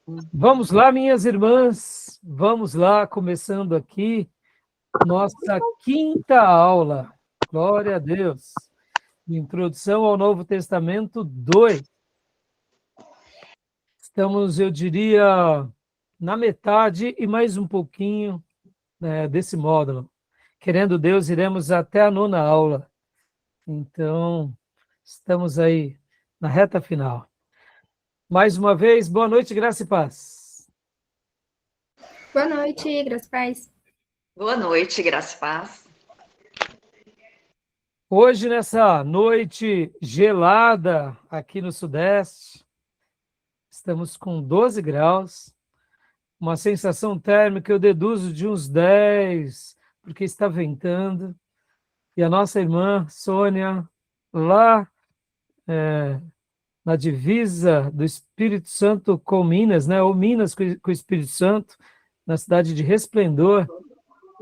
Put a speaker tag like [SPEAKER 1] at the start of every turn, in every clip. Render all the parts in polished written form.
[SPEAKER 1] Vamos lá, minhas irmãs, vamos lá, começando aqui nossa quinta aula. Glória a Deus. Introdução ao Novo Testamento 2. Estamos, eu diria, na metade e mais um pouquinho, né, desse módulo. Querendo Deus, iremos até a nona aula. Então, estamos aí na reta final. Mais uma vez, boa noite, graça e paz.
[SPEAKER 2] Boa noite, graças a paz.
[SPEAKER 3] Boa noite, graças a paz.
[SPEAKER 1] Hoje, nessa noite gelada aqui no Sudeste, estamos com 12 graus, uma sensação térmica, eu deduzo, de uns 10, porque está ventando. E a nossa irmã Sônia, lá na divisa do Espírito Santo com Minas, né? Ou Minas com o Espírito Santo, na cidade de Resplendor.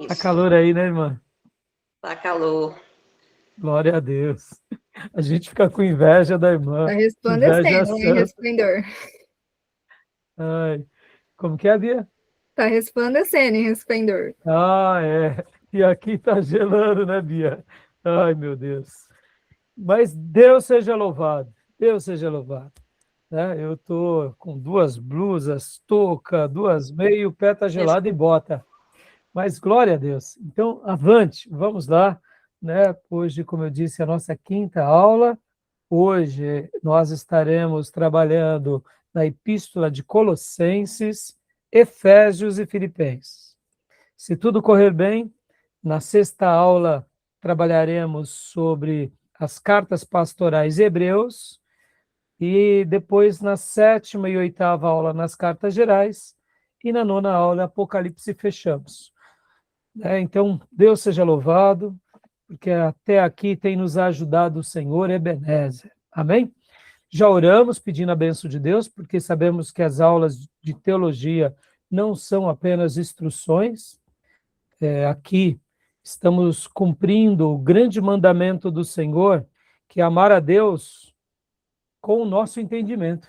[SPEAKER 1] Tá calor aí, né, irmã?
[SPEAKER 3] Tá calor.
[SPEAKER 1] Glória a Deus. A gente fica com inveja da irmã.
[SPEAKER 2] Tá resplandecendo em
[SPEAKER 1] Inveja
[SPEAKER 2] resplendor.
[SPEAKER 1] Ai, como que é, Bia?
[SPEAKER 2] Tá resplandecendo em resplendor.
[SPEAKER 1] Ah, é. E aqui tá gelando, né, Bia? Ai, meu Deus. Mas Deus seja louvado. Deus seja louvado. Né? Eu tô com 2 blusas, touca, 2 meias, o pé tá gelado e bota. Mas glória a Deus. Então, avante, vamos lá. Né? Hoje, como eu disse, a nossa quinta aula. Hoje nós estaremos trabalhando na Epístola de Colossenses, Efésios e Filipenses. Se tudo correr bem, na sexta aula trabalharemos sobre as cartas pastorais Hebreus e depois na sétima e oitava aula nas cartas gerais e na nona aula Apocalipse fechamos. Então, Deus seja louvado, porque até aqui tem nos ajudado o Senhor Ebenezer. Amém? Já oramos pedindo a bênção de Deus, porque sabemos que as aulas de teologia não são apenas instruções. Aqui estamos cumprindo o grande mandamento do Senhor, que é amar a Deus com o nosso entendimento,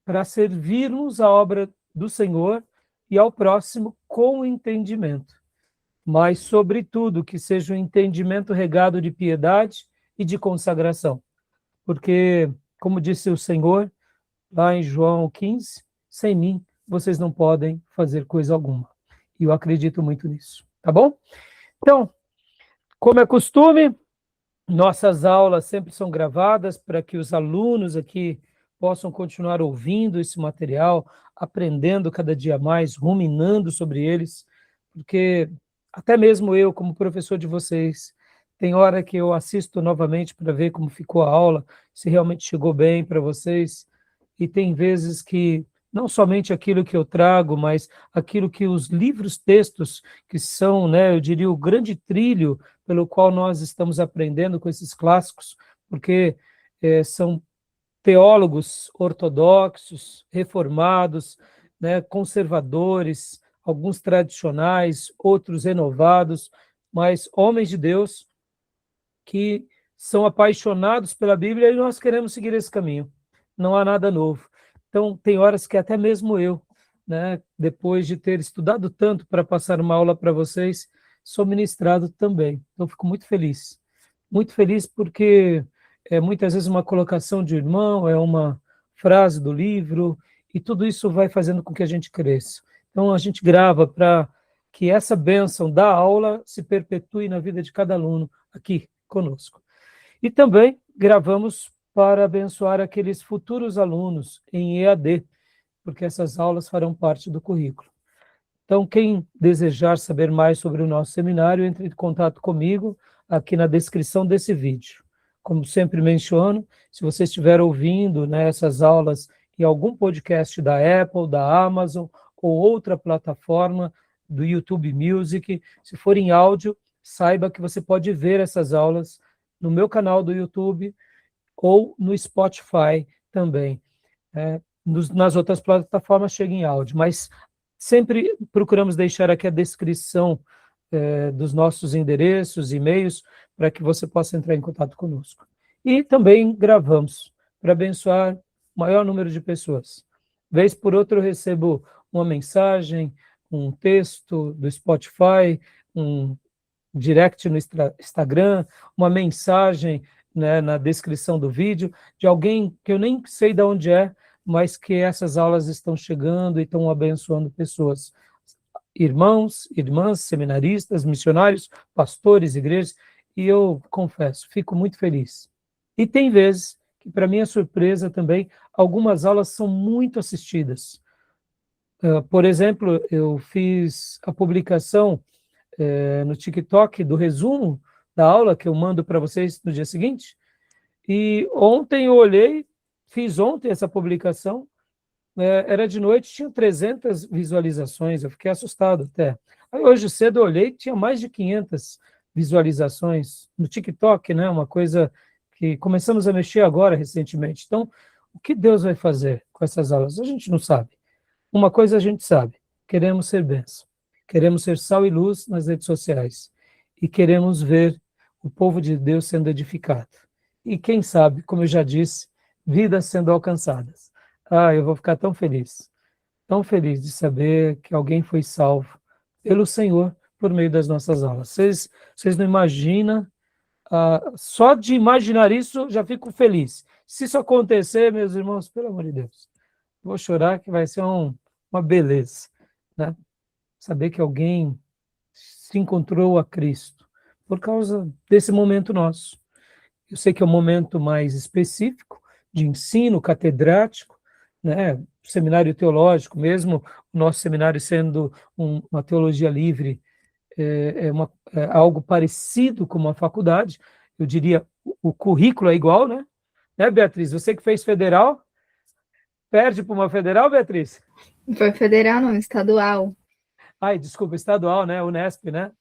[SPEAKER 1] para servirmos a obra do Senhor e ao próximo com entendimento. Mas, sobretudo, que seja um entendimento regado de piedade e de consagração. Porque, como disse o Senhor, lá em João 15, sem mim vocês não podem fazer coisa alguma. E eu acredito muito nisso, tá bom? Então, como é costume, nossas aulas sempre são gravadas para que os alunos aqui possam continuar ouvindo esse material, aprendendo cada dia mais, ruminando sobre eles, porque até mesmo eu, como professor de vocês, tem hora que eu assisto novamente para ver como ficou a aula, se realmente chegou bem para vocês, e tem vezes que não somente aquilo que eu trago, mas aquilo que os livros, textos, que são, né, eu diria, o grande trilho pelo qual nós estamos aprendendo com esses clássicos, porque são teólogos ortodoxos, reformados, né, conservadores, alguns tradicionais, outros renovados, mas homens de Deus que são apaixonados pela Bíblia e nós queremos seguir esse caminho. Não há nada novo. Então, tem horas que até mesmo eu, né, depois de ter estudado tanto para passar uma aula para vocês, sou ministrado também. Então, fico muito feliz porque é muitas vezes uma colocação de irmão, é uma frase do livro, e tudo isso vai fazendo com que a gente cresça. Então, a gente grava para que essa bênção da aula se perpetue na vida de cada aluno aqui conosco. E também gravamos para abençoar aqueles futuros alunos em EAD, porque essas aulas farão parte do currículo. Então, quem desejar saber mais sobre o nosso seminário, entre em contato comigo aqui na descrição desse vídeo. Como sempre menciono, se você estiver ouvindo, né, essas aulas em algum podcast da Apple, da Amazon ou outra plataforma do YouTube Music, se for em áudio, saiba que você pode ver essas aulas no meu canal do YouTube ou no Spotify também. Nas outras plataformas chega em áudio, mas sempre procuramos deixar aqui a descrição dos nossos endereços, e-mails, para que você possa entrar em contato conosco. E também gravamos para abençoar o maior número de pessoas. Vez por outra eu recebo uma mensagem, um texto do Spotify, um direct no Instagram, uma mensagem, né, na descrição do vídeo, de alguém que eu nem sei de onde é, mas que essas aulas estão chegando e estão abençoando pessoas. Irmãos, irmãs, seminaristas, missionários, pastores, igrejas, e eu confesso, fico muito feliz. E tem vezes que, para minha surpresa também, algumas aulas são muito assistidas. Por exemplo, eu fiz a publicação no TikTok do resumo da aula que eu mando para vocês no dia seguinte, e ontem eu olhei, fiz ontem essa publicação, era de noite, tinha 300 visualizações, eu fiquei assustado até. Aí hoje cedo eu olhei, tinha mais de 500 visualizações no TikTok, né? Uma coisa que começamos a mexer agora recentemente. Então, o que Deus vai fazer com essas aulas? A gente não sabe. Uma coisa a gente sabe, queremos ser bênção, queremos ser sal e luz nas redes sociais e queremos ver o povo de Deus sendo edificado. E quem sabe, como eu já disse, vidas sendo alcançadas. Eu vou ficar tão feliz de saber que alguém foi salvo pelo Senhor por meio das nossas aulas. Vocês não imaginam, só de imaginar isso já fico feliz. Se isso acontecer, meus irmãos, pelo amor de Deus, vou chorar que vai ser uma beleza, né? Saber que alguém se encontrou a Cristo por causa desse momento nosso. Eu sei que é um momento mais específico, de ensino catedrático, né? Seminário teológico, mesmo o nosso seminário sendo uma teologia livre, é algo parecido com uma faculdade, eu diria, o currículo é igual, né? Né, Beatriz? Você que fez federal, perde para uma federal, Beatriz?
[SPEAKER 2] Não foi federal, não, estadual.
[SPEAKER 1] Ai, desculpa, estadual, né? Unesp, né?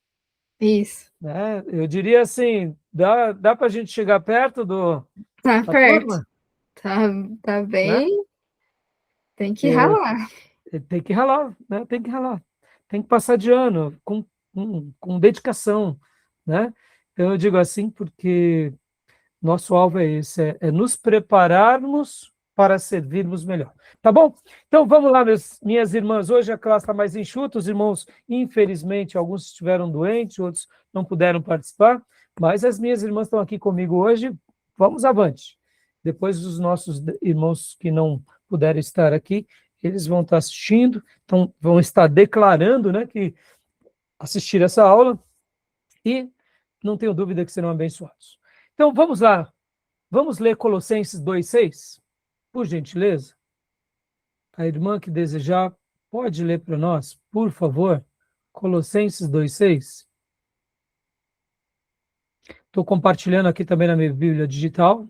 [SPEAKER 2] Isso.
[SPEAKER 1] Eu diria assim, dá para a gente chegar perto
[SPEAKER 2] Tá
[SPEAKER 1] da
[SPEAKER 2] perto.
[SPEAKER 1] turma,
[SPEAKER 2] Tá
[SPEAKER 1] né?
[SPEAKER 2] bem. Tem que ralar.
[SPEAKER 1] Tem que ralar, né? Tem que ralar. Tem que passar de ano com dedicação, né? Então, eu digo assim porque nosso alvo é esse, é nos prepararmos para servirmos melhor. Tá bom? Então, vamos lá, minhas irmãs. Hoje a classe está mais enxuta, os irmãos, infelizmente, alguns estiveram doentes, outros não puderam participar, mas as minhas irmãs estão aqui comigo hoje. Vamos avante. Depois, os nossos irmãos que não puderam estar aqui, eles vão estar assistindo, então vão estar declarando, né, que assistiram essa aula e não tenho dúvida que serão abençoados. Então, vamos lá. Vamos ler Colossenses 2:6, por gentileza. A irmã que desejar pode ler para nós, por favor. Colossenses 2:6. Estou compartilhando aqui também na minha Bíblia digital.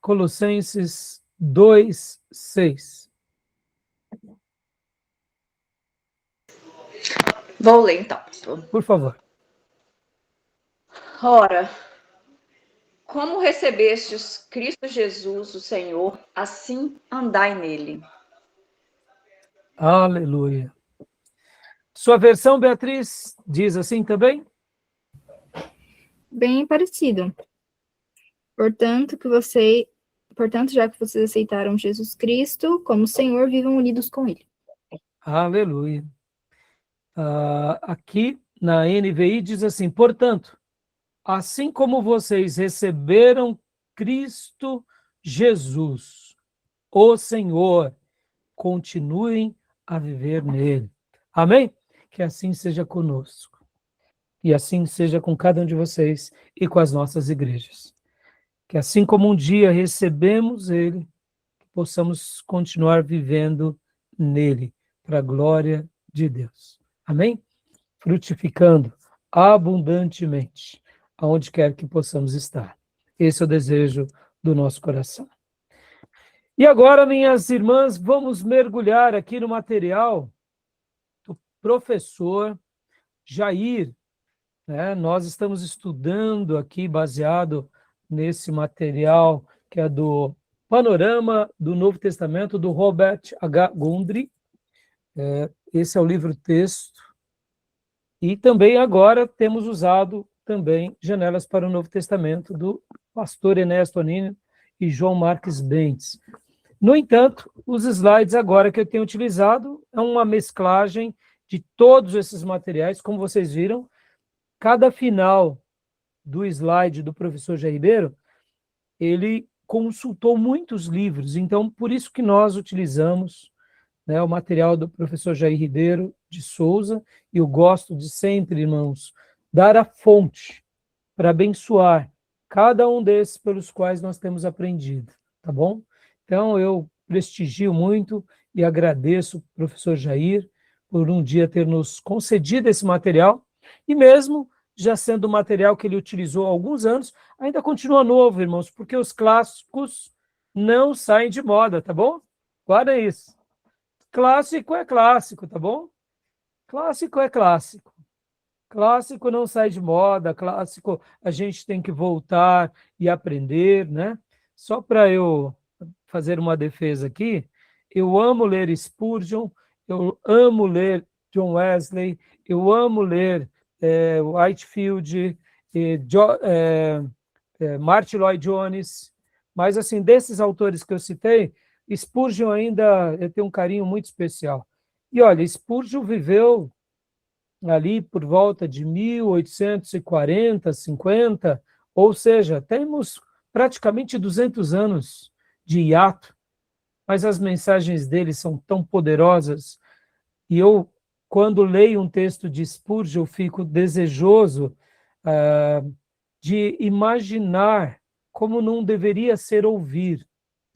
[SPEAKER 1] Colossenses 2:6.
[SPEAKER 3] Vou ler então.
[SPEAKER 1] Por favor.
[SPEAKER 3] Ora, como recebestes Cristo Jesus, o Senhor, assim andai nele.
[SPEAKER 1] Aleluia. Sua versão, Beatriz, diz assim também?
[SPEAKER 2] Bem parecido. Portanto, já que vocês aceitaram Jesus Cristo como Senhor, vivam unidos com Ele.
[SPEAKER 1] Aleluia. Aqui na NVI diz assim: portanto, assim como vocês receberam Cristo Jesus, o Senhor, continuem a viver nele. Amém? Que assim seja conosco. E assim seja com cada um de vocês e com as nossas igrejas. Que assim como um dia recebemos ele, possamos continuar vivendo nele, para a glória de Deus. Amém? Frutificando abundantemente, aonde quer que possamos estar. Esse é o desejo do nosso coração. E agora, minhas irmãs, vamos mergulhar aqui no material do professor Jair. Nós estamos estudando aqui, baseado nesse material que é do Panorama do Novo Testamento, do Robert H. Gundry. Esse é o livro-texto. E também agora temos usado também Janelas para o Novo Testamento, do pastor Enéas Tonini e João Marques Bentes. No entanto, os slides agora que eu tenho utilizado é uma mesclagem de todos esses materiais, como vocês viram. Cada final do slide do professor Jair Ribeiro, ele consultou muitos livros, então por isso que nós utilizamos, né, o material do professor Jair Ribeiro de Souza, e eu gosto de sempre, irmãos, dar a fonte para abençoar cada um desses pelos quais nós temos aprendido, tá bom? Então, eu prestigio muito e agradeço o professor Jair por um dia ter nos concedido esse material, e mesmo já sendo material que ele utilizou há alguns anos, ainda continua novo, irmãos, porque os clássicos não saem de moda, tá bom? Guarda isso. Clássico é clássico, tá bom? Clássico é clássico. Clássico não sai de moda, clássico a gente tem que voltar e aprender, né? Só para eu fazer uma defesa aqui, eu amo ler Spurgeon, eu amo ler John Wesley, eu amo ler Whitefield, Martyn Lloyd-Jones, mas assim, desses autores que eu citei, Spurgeon ainda eu tenho um carinho muito especial. E olha, Spurgeon viveu ali por volta de 1840, 50, ou seja, temos praticamente 200 anos de hiato, mas as mensagens dele são tão poderosas, e eu, quando leio um texto de Spurgeon, eu fico desejoso de imaginar como não deveria ser ouvir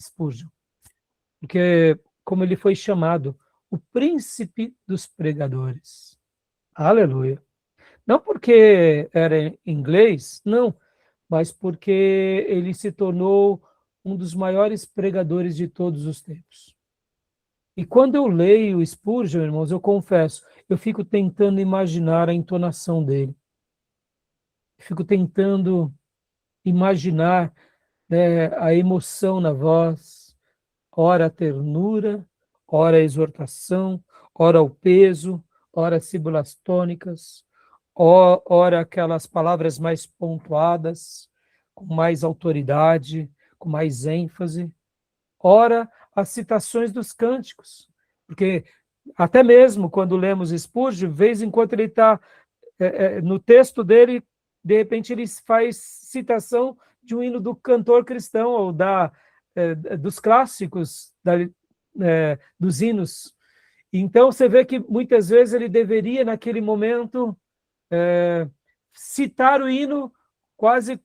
[SPEAKER 1] Spurgeon, porque como ele foi chamado, o príncipe dos pregadores. Aleluia. Não porque era em inglês, não, mas porque ele se tornou um dos maiores pregadores de todos os tempos. E quando eu leio Spurgeon, irmãos, eu confesso, eu fico tentando imaginar a entonação dele. Eu fico tentando imaginar, né, a emoção na voz, ora a ternura, ora a exortação, ora o peso, ora as sílabas tônicas, ora aquelas palavras mais pontuadas, com mais autoridade, com mais ênfase, ora as citações dos cânticos, porque até mesmo quando lemos Spurgeon, de vez em quando ele está no texto dele, de repente ele faz citação de um hino do cantor cristão, ou dos clássicos, dos hinos. Então você vê que muitas vezes ele deveria, naquele momento, citar o hino quase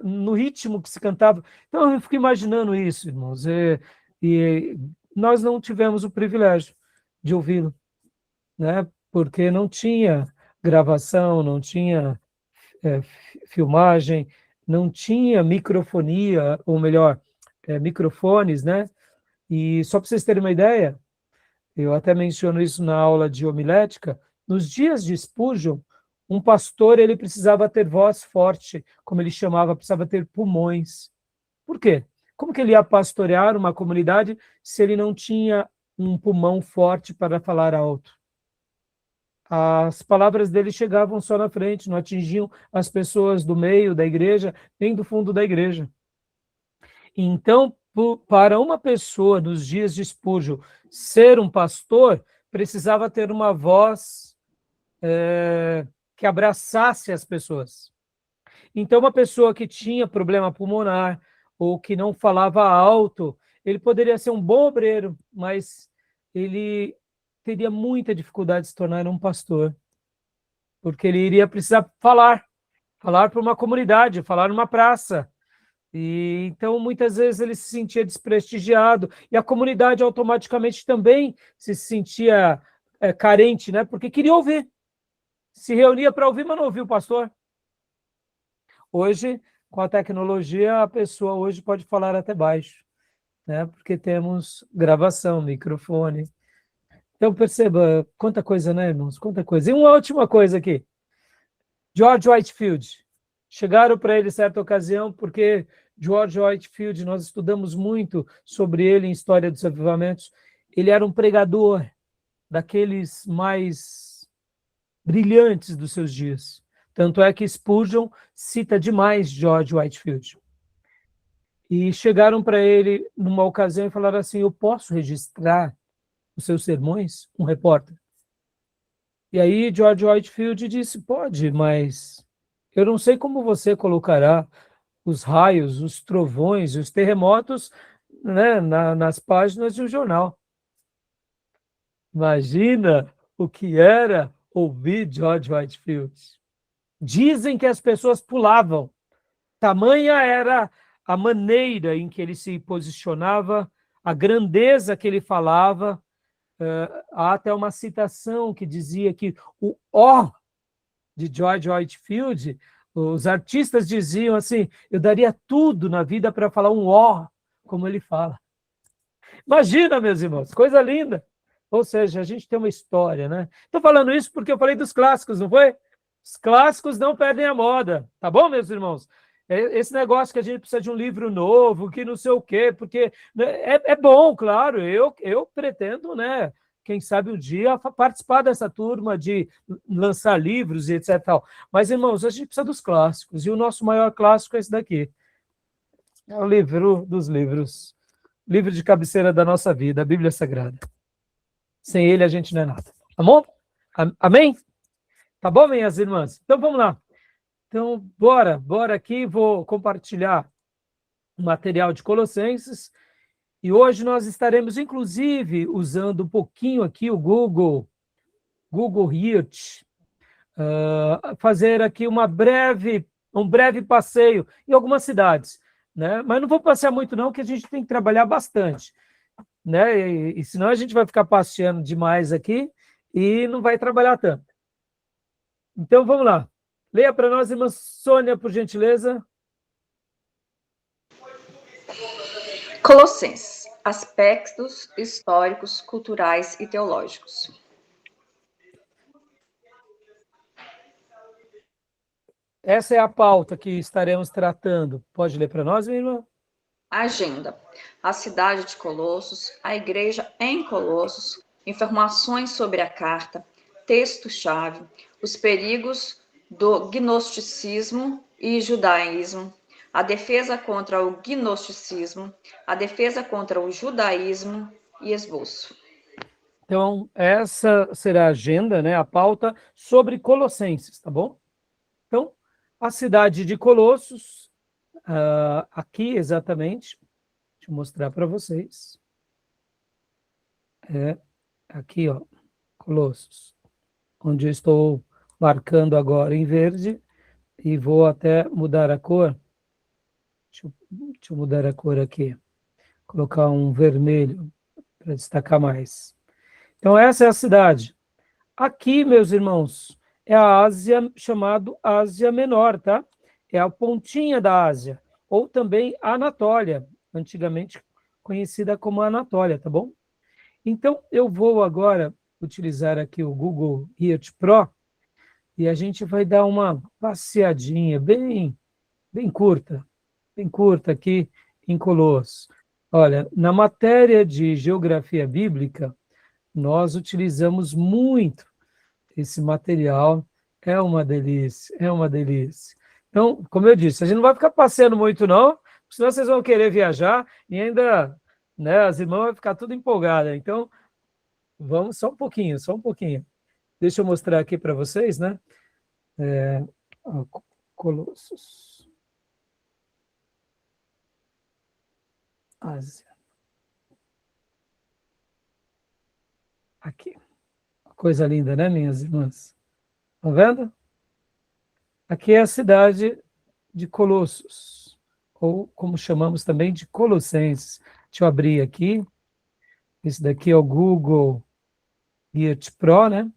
[SPEAKER 1] no ritmo que se cantava. Então eu fico imaginando isso, irmãos, e nós não tivemos o privilégio de ouvi-lo, né? Porque não tinha gravação, não tinha filmagem, não tinha microfonia, ou melhor, microfones, né? E só para vocês terem uma ideia, eu até menciono isso na aula de homilética, nos dias de Spurgeon, um pastor ele precisava ter voz forte, como ele chamava, precisava ter pulmões. Por quê? Como que ele ia pastorear uma comunidade se ele não tinha um pulmão forte para falar alto? As palavras dele chegavam só na frente, não atingiam as pessoas do meio da igreja, nem do fundo da igreja. Então, para uma pessoa nos dias de Spurgeon ser um pastor, precisava ter uma voz que abraçasse as pessoas. Então, uma pessoa que tinha problema pulmonar ou que não falava alto, ele poderia ser um bom obreiro, mas ele teria muita dificuldade de se tornar um pastor, porque ele iria precisar falar para uma comunidade, falar numa praça. E então, muitas vezes, ele se sentia desprestigiado, e a comunidade automaticamente também se sentia carente, né? Porque queria ouvir. Se reunia para ouvir, mas não ouvia o pastor. Hoje, com a tecnologia, a pessoa hoje pode falar até baixo, né? Porque temos gravação, microfone. Então, perceba, quanta coisa, né, irmãos? Quanta coisa. E uma última coisa aqui. George Whitefield. Chegaram para ele certa ocasião, porque George Whitefield, nós estudamos muito sobre ele em História dos Avivamentos. Ele era um pregador daqueles mais brilhantes dos seus dias. Tanto é que Spurgeon cita demais George Whitefield. e chegaram para ele numa ocasião e falaram assim: eu posso registrar os seus sermões? Um repórter. E aí George Whitefield disse: pode, mas eu não sei como você colocará os raios, os trovões, os terremotos, né, nas páginas de um jornal. Imagina o que era ouvir George Whitefield. Dizem que as pessoas pulavam. Tamanha era a maneira em que ele se posicionava, a grandeza que ele falava. Há até uma citação que dizia que o ó de George Whitefield, os artistas diziam assim: eu daria tudo na vida para falar um ó como ele fala. Imagina, meus irmãos, coisa linda. Ou seja, a gente tem uma história, né? Estou falando isso porque eu falei dos clássicos, não foi? Os clássicos não perdem a moda, tá bom, meus irmãos? Esse negócio que a gente precisa de um livro novo, que não sei o quê, porque é bom, claro, eu pretendo, né? Quem sabe um dia participar dessa turma de lançar livros e etc. Tal. Mas, irmãos, a gente precisa dos clássicos, e o nosso maior clássico é esse daqui. É o livro dos livros. Livro de cabeceira da nossa vida, a Bíblia Sagrada. Sem ele a gente não é nada. Tá bom? Amém? Tá bom, minhas irmãs? Então vamos lá. Então, bora aqui, vou compartilhar o material de Colossenses. E hoje nós estaremos, inclusive, usando um pouquinho aqui o Google Earth, fazer aqui um breve passeio em algumas cidades, né? Mas não vou passear muito não, que a gente tem que trabalhar bastante, né? E senão a gente vai ficar passeando demais aqui e não vai trabalhar tanto. Então vamos lá. Leia para nós, irmã Sônia, por gentileza.
[SPEAKER 3] Colossenses, aspectos históricos, culturais e teológicos.
[SPEAKER 1] Essa é a pauta que estaremos tratando. Pode ler para nós, minha irmã?
[SPEAKER 3] Agenda. A cidade de Colossos, a igreja em Colossos, informações sobre a carta, texto-chave, os perigos do gnosticismo e judaísmo, a defesa contra o gnosticismo, a defesa contra o judaísmo e esboço.
[SPEAKER 1] Então, essa será a agenda, né, a pauta sobre Colossenses, tá bom? Então, a cidade de Colossos, aqui exatamente, deixa eu mostrar para vocês. Aqui, ó, Colossos, onde eu estou marcando agora em verde, e vou até mudar a cor. Deixa eu mudar a cor aqui, colocar um vermelho para destacar mais. Então, essa é a cidade. Aqui, meus irmãos, é a Ásia, chamado Ásia Menor, tá? É a pontinha da Ásia, ou também Anatólia, antigamente conhecida como Anatólia, tá bom? Então, eu vou agora utilizar aqui o Google Earth Pro e a gente vai dar uma passeadinha bem curta aqui em Colossos. Olha, na matéria de geografia bíblica, nós utilizamos muito esse material, é uma delícia, é uma delícia. Então, como eu disse, a gente não vai ficar passeando muito não, senão vocês vão querer viajar e ainda, né, as irmãs vão ficar tudo empolgadas. Então, vamos só um pouquinho. Deixa eu mostrar aqui para vocês, né? Colossos. Ásia. Aqui. Coisa linda, né, minhas irmãs? Estão vendo? Aqui é a cidade de Colossos, ou como chamamos também de Colossenses. Deixa eu abrir aqui. Esse daqui é o Google Earth Pro, né?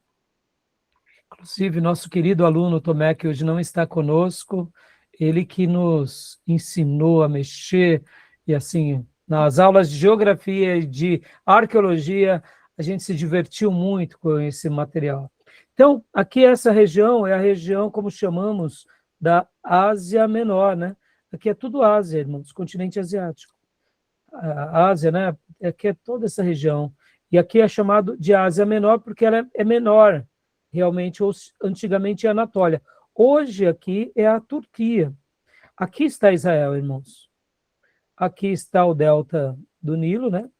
[SPEAKER 1] Inclusive, nosso querido aluno Tomé, que hoje não está conosco, ele que nos ensinou a mexer, e assim, nas aulas de geografia e de arqueologia, a gente se divertiu muito com esse material. Então, aqui essa região é a região, como chamamos, da Ásia Menor, né? Aqui é tudo Ásia, irmãos, continente asiático. A Ásia, né? Aqui é toda essa região. E aqui é chamado de Ásia Menor porque ela é menor, realmente, ou antigamente é Anatólia. Hoje aqui é a Turquia. Aqui está Israel, irmãos. aqui está o delta do Nilo, né?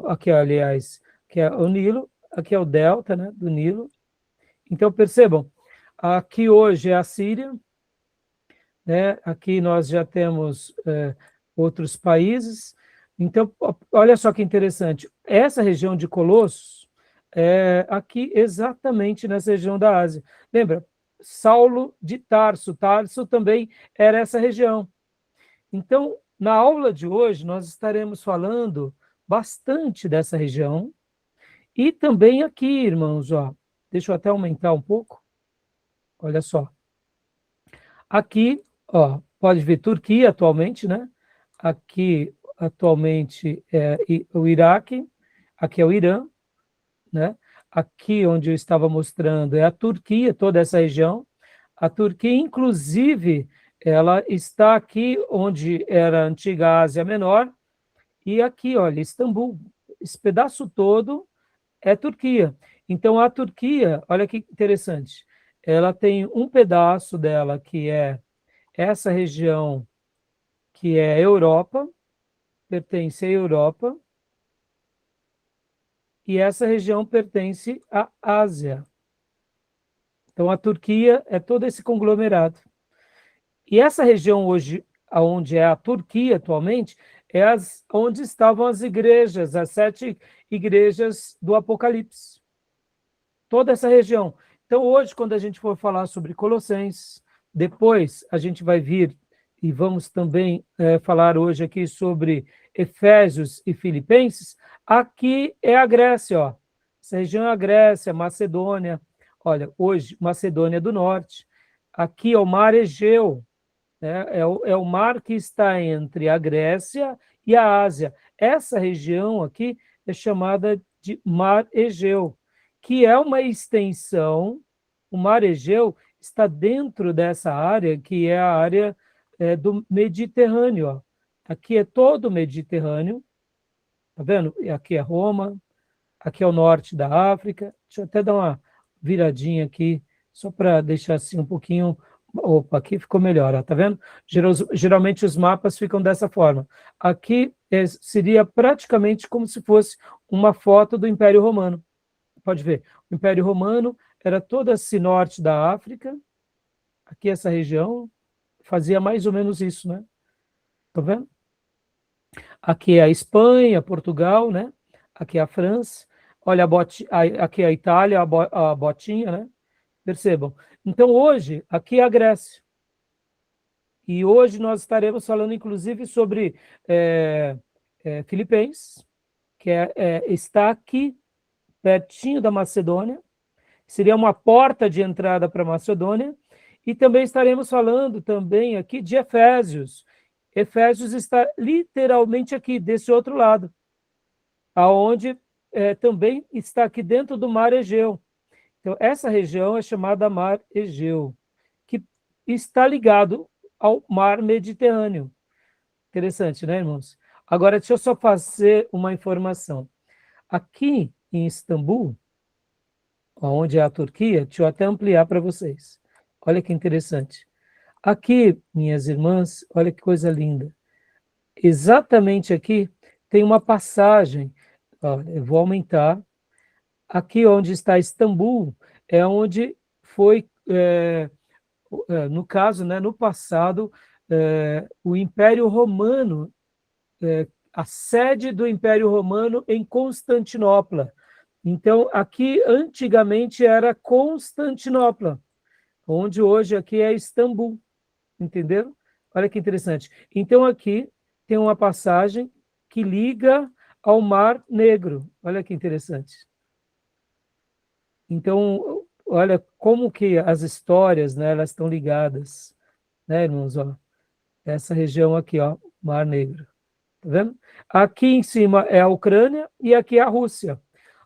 [SPEAKER 1] Aqui, aliás, que é o Nilo, aqui é o delta, né, do Nilo. Então, percebam, aqui hoje é a Síria, né? Aqui nós já temos outros países. Então, olha só que interessante, essa região de Colossos é aqui exatamente nessa região da Ásia. Lembra? Saulo de Tarso, Tarso também era essa região. Então, na aula de hoje, nós estaremos falando bastante dessa região e também aqui, irmãos, ó, deixa eu até aumentar um pouco, olha só. Aqui, ó, pode ver Turquia atualmente, né? Aqui, atualmente, é o Iraque, aqui é o Irã, né? Aqui onde eu estava mostrando é a Turquia, toda essa região. A Turquia, inclusive, ela está aqui onde era a antiga Ásia Menor, e aqui, olha, Istambul, esse pedaço todo é Turquia. Então, a Turquia, olha que interessante, ela tem um pedaço dela que é essa região que é Europa, pertence à Europa, e essa região pertence à Ásia. Então, a Turquia é todo esse conglomerado. E essa região hoje, onde é a Turquia atualmente, é onde estavam as igrejas, as 7 igrejas do Apocalipse. Toda essa região. Então, hoje, quando a gente for falar sobre Colossenses, depois a gente vai vir e vamos também falar hoje aqui sobre Efésios e Filipenses, aqui é a Grécia, ó. Essa região é a Grécia, Macedônia. Olha, hoje, Macedônia do Norte. Aqui é o Mar Egeu, né? É o mar que está entre a Grécia e a Ásia. Essa região aqui é chamada de Mar Egeu, que é uma extensão, o Mar Egeu está dentro dessa área, que é a área do Mediterrâneo. Ó. Aqui é todo o Mediterrâneo, tá vendo? E aqui é Roma, aqui é o norte da África. Deixa eu até dar uma viradinha aqui, só para deixar assim um pouquinho. Opa, aqui ficou melhor, ó, tá vendo? Geralmente os mapas ficam dessa forma. Aqui seria praticamente como se fosse uma foto do Império Romano. Pode ver, o Império Romano era todo esse norte da África, aqui essa região, fazia mais ou menos isso, né? Tá vendo? Aqui é a Espanha, Portugal, né? Aqui é a França, olha aqui é a Itália, a botinha, né? Percebam. Então, hoje, aqui é a Grécia. E hoje nós estaremos falando, inclusive, sobre Filipenses, que está aqui, pertinho da Macedônia, seria uma porta de entrada para a Macedônia, e também estaremos falando também aqui de Efésios. Efésios está literalmente aqui, desse outro lado, aonde também está aqui dentro do Mar Egeu. Então, essa região é chamada Mar Egeu, que está ligado ao Mar Mediterrâneo. Interessante, né, irmãos? Agora, deixa eu só fazer uma informação. Aqui em Istambul, onde é a Turquia, deixa eu até ampliar para vocês. Olha que interessante. Aqui, minhas irmãs, olha que coisa linda. Exatamente aqui tem uma passagem. Ó, eu vou aumentar. Aqui onde está Istambul, é onde foi, no caso, né, no passado, o Império Romano, a sede do Império Romano em Constantinopla. Então, aqui antigamente era Constantinopla, onde hoje aqui é Istambul, entenderam? Olha que interessante. Então, aqui tem uma passagem que liga ao Mar Negro. Olha que interessante. Então, olha como que as histórias, né, elas estão ligadas, né, irmãos? Ó, essa região aqui, ó, Mar Negro. Tá vendo? Aqui em cima é a Ucrânia e aqui é a Rússia.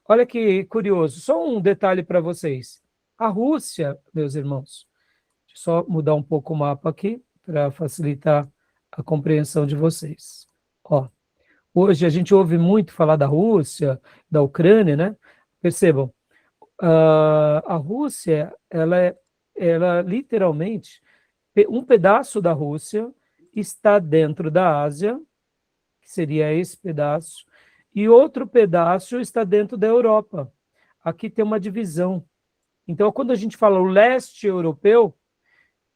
[SPEAKER 1] Olha que curioso. Só um detalhe para vocês. A Rússia, meus irmãos, deixa eu só mudar um pouco o mapa aqui para facilitar a compreensão de vocês. Ó, hoje a gente ouve muito falar da Rússia, da Ucrânia, né? Percebam, a Rússia, ela literalmente, um pedaço da Rússia está dentro da Ásia, que seria esse pedaço, e outro pedaço está dentro da Europa. Aqui tem uma divisão. Então, quando a gente fala o leste europeu,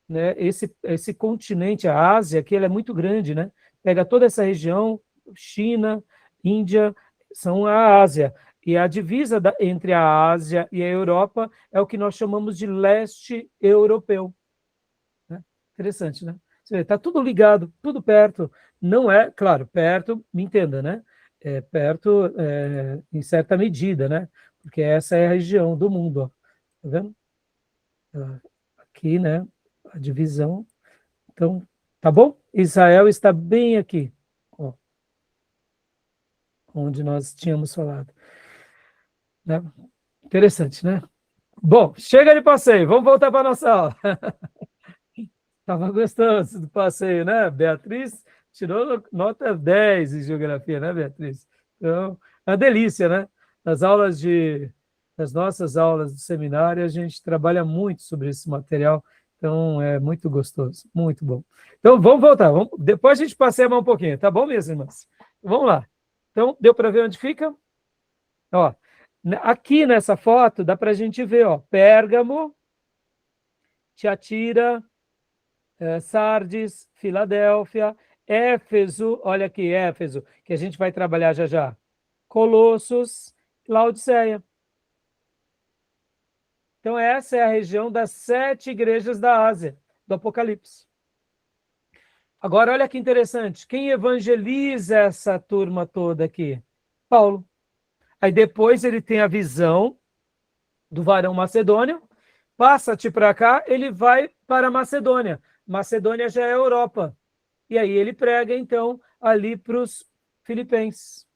[SPEAKER 1] né, esse continente, a Ásia, aqui, ele é muito grande, né? Pega toda essa região, China, Índia, são a Ásia. E a divisa entre a Ásia e a Europa é o que nós chamamos de leste europeu. Né? Interessante, né? Está tudo ligado, tudo perto. Não é, claro, perto, me entenda, né? É perto em certa medida, né? Porque essa é a região do mundo, ó. Tá vendo? Aqui, né? A divisão. Então, tá bom? Israel está bem aqui, ó, onde nós tínhamos falado. Né? Interessante, né? Bom, chega de passeio, vamos voltar para a nossa aula. Estava gostoso do passeio, né? Beatriz tirou nota 10 em geografia, né, Beatriz? Então, é uma delícia, né? Nas nossas aulas do seminário, a gente trabalha muito sobre esse material, então é muito gostoso, muito bom. Então, vamos voltar, depois a gente passeia mais um pouquinho, tá bom, minhas irmãs? Vamos lá. Então, deu para ver onde fica? Ó, aqui nessa foto, dá para a gente ver, ó, Pérgamo, Tiatira, Sardes, Filadélfia, Éfeso, olha aqui, Éfeso, que a gente vai trabalhar já já, Colossos, Laodiceia. Então, essa é a região das 7 igrejas da Ásia, do Apocalipse. Agora, olha que interessante, quem evangeliza essa turma toda aqui? Paulo. Aí depois ele tem a visão do varão macedônio, passa-te para cá, ele vai para a Macedônia. Macedônia já é Europa. E aí ele prega, então, ali para os filipenses.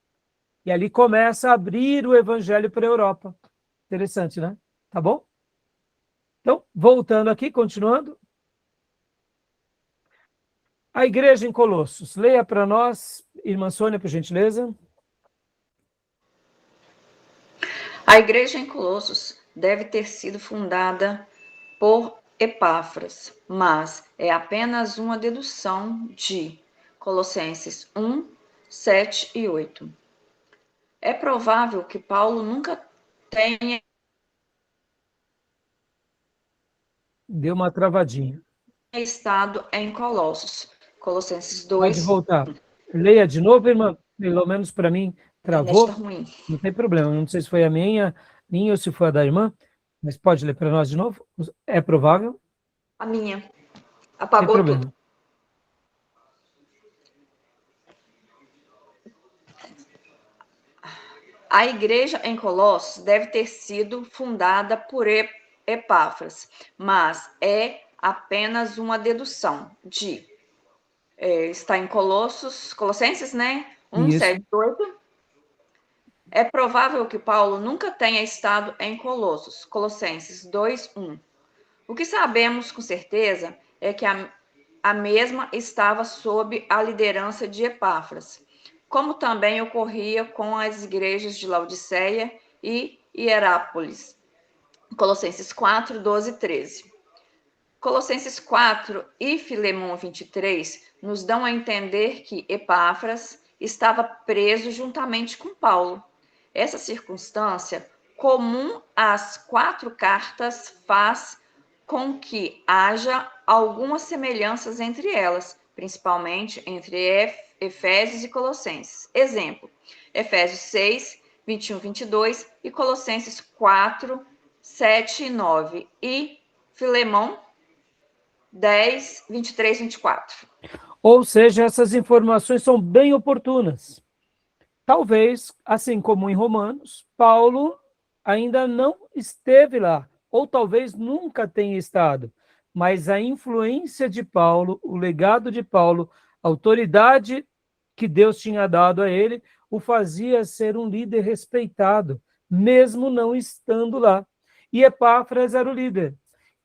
[SPEAKER 1] E ali começa a abrir o evangelho para a Europa. Interessante, né? Tá bom? Então, voltando aqui, continuando. A igreja em Colossos. Leia para nós, irmã Sônia, por gentileza.
[SPEAKER 3] A igreja em Colossos deve ter sido fundada por Epáfras, mas é apenas uma dedução de Colossenses 1, 7 e 8. É provável que Paulo nunca tenha
[SPEAKER 1] Deu uma travadinha.
[SPEAKER 3] estado em Colossos. Colossenses
[SPEAKER 1] Pode
[SPEAKER 3] 2.
[SPEAKER 1] voltar. Leia de novo, irmã. Pelo menos para mim,
[SPEAKER 3] A internet
[SPEAKER 1] travou.
[SPEAKER 3] está ruim.
[SPEAKER 1] Não tem problema. Não sei se foi a minha ou se foi a da irmã, mas pode ler para nós de novo? É provável?
[SPEAKER 3] A minha.
[SPEAKER 1] Sem
[SPEAKER 3] Apagou tudo.
[SPEAKER 1] problema.
[SPEAKER 3] A igreja em Colossos deve ter sido fundada por Epáfras, mas é apenas uma dedução de... está em Colossenses, né? 1,
[SPEAKER 1] Isso.
[SPEAKER 3] 7, 8. É provável que Paulo nunca tenha estado em Colossos. Colossenses 2, 1. O que sabemos com certeza é que a mesma estava sob a liderança de Epáfras, como também ocorria com as igrejas de Laodiceia e Hierápolis. Colossenses 4, 12 e 13. Colossenses 4 e Filemão 23 nos dão a entender que Epáfras estava preso juntamente com Paulo. Essa circunstância, comum às 4 cartas, faz com que haja algumas semelhanças entre elas, principalmente entre Efésios e Colossenses. Exemplo, Efésios 6, 21, 22 e Colossenses 4, 7 e 9 e Filemão 10, 23, 24.
[SPEAKER 1] Ou seja, essas informações são bem oportunas. Talvez, assim como em Romanos, Paulo ainda não esteve lá, ou talvez nunca tenha estado, mas a influência de Paulo, o legado de Paulo, a autoridade que Deus tinha dado a ele, o fazia ser um líder respeitado, mesmo não estando lá. E Epáfras era o líder,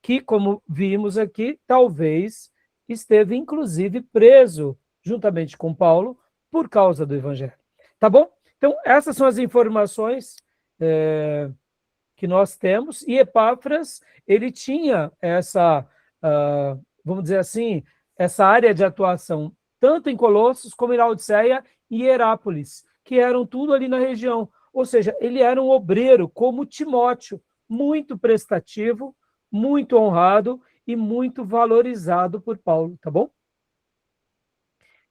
[SPEAKER 1] que, como vimos aqui, talvez esteve inclusive preso, juntamente com Paulo, por causa do evangelho. Tá bom? Então, essas são as informações que nós temos, e Epáfras, ele tinha essa, vamos dizer assim, essa área de atuação, tanto em Colossos como em Laodiceia e Hierápolis, que eram tudo ali na região. Ou seja, ele era um obreiro, como Timóteo, muito prestativo, muito honrado e muito valorizado por Paulo, tá bom?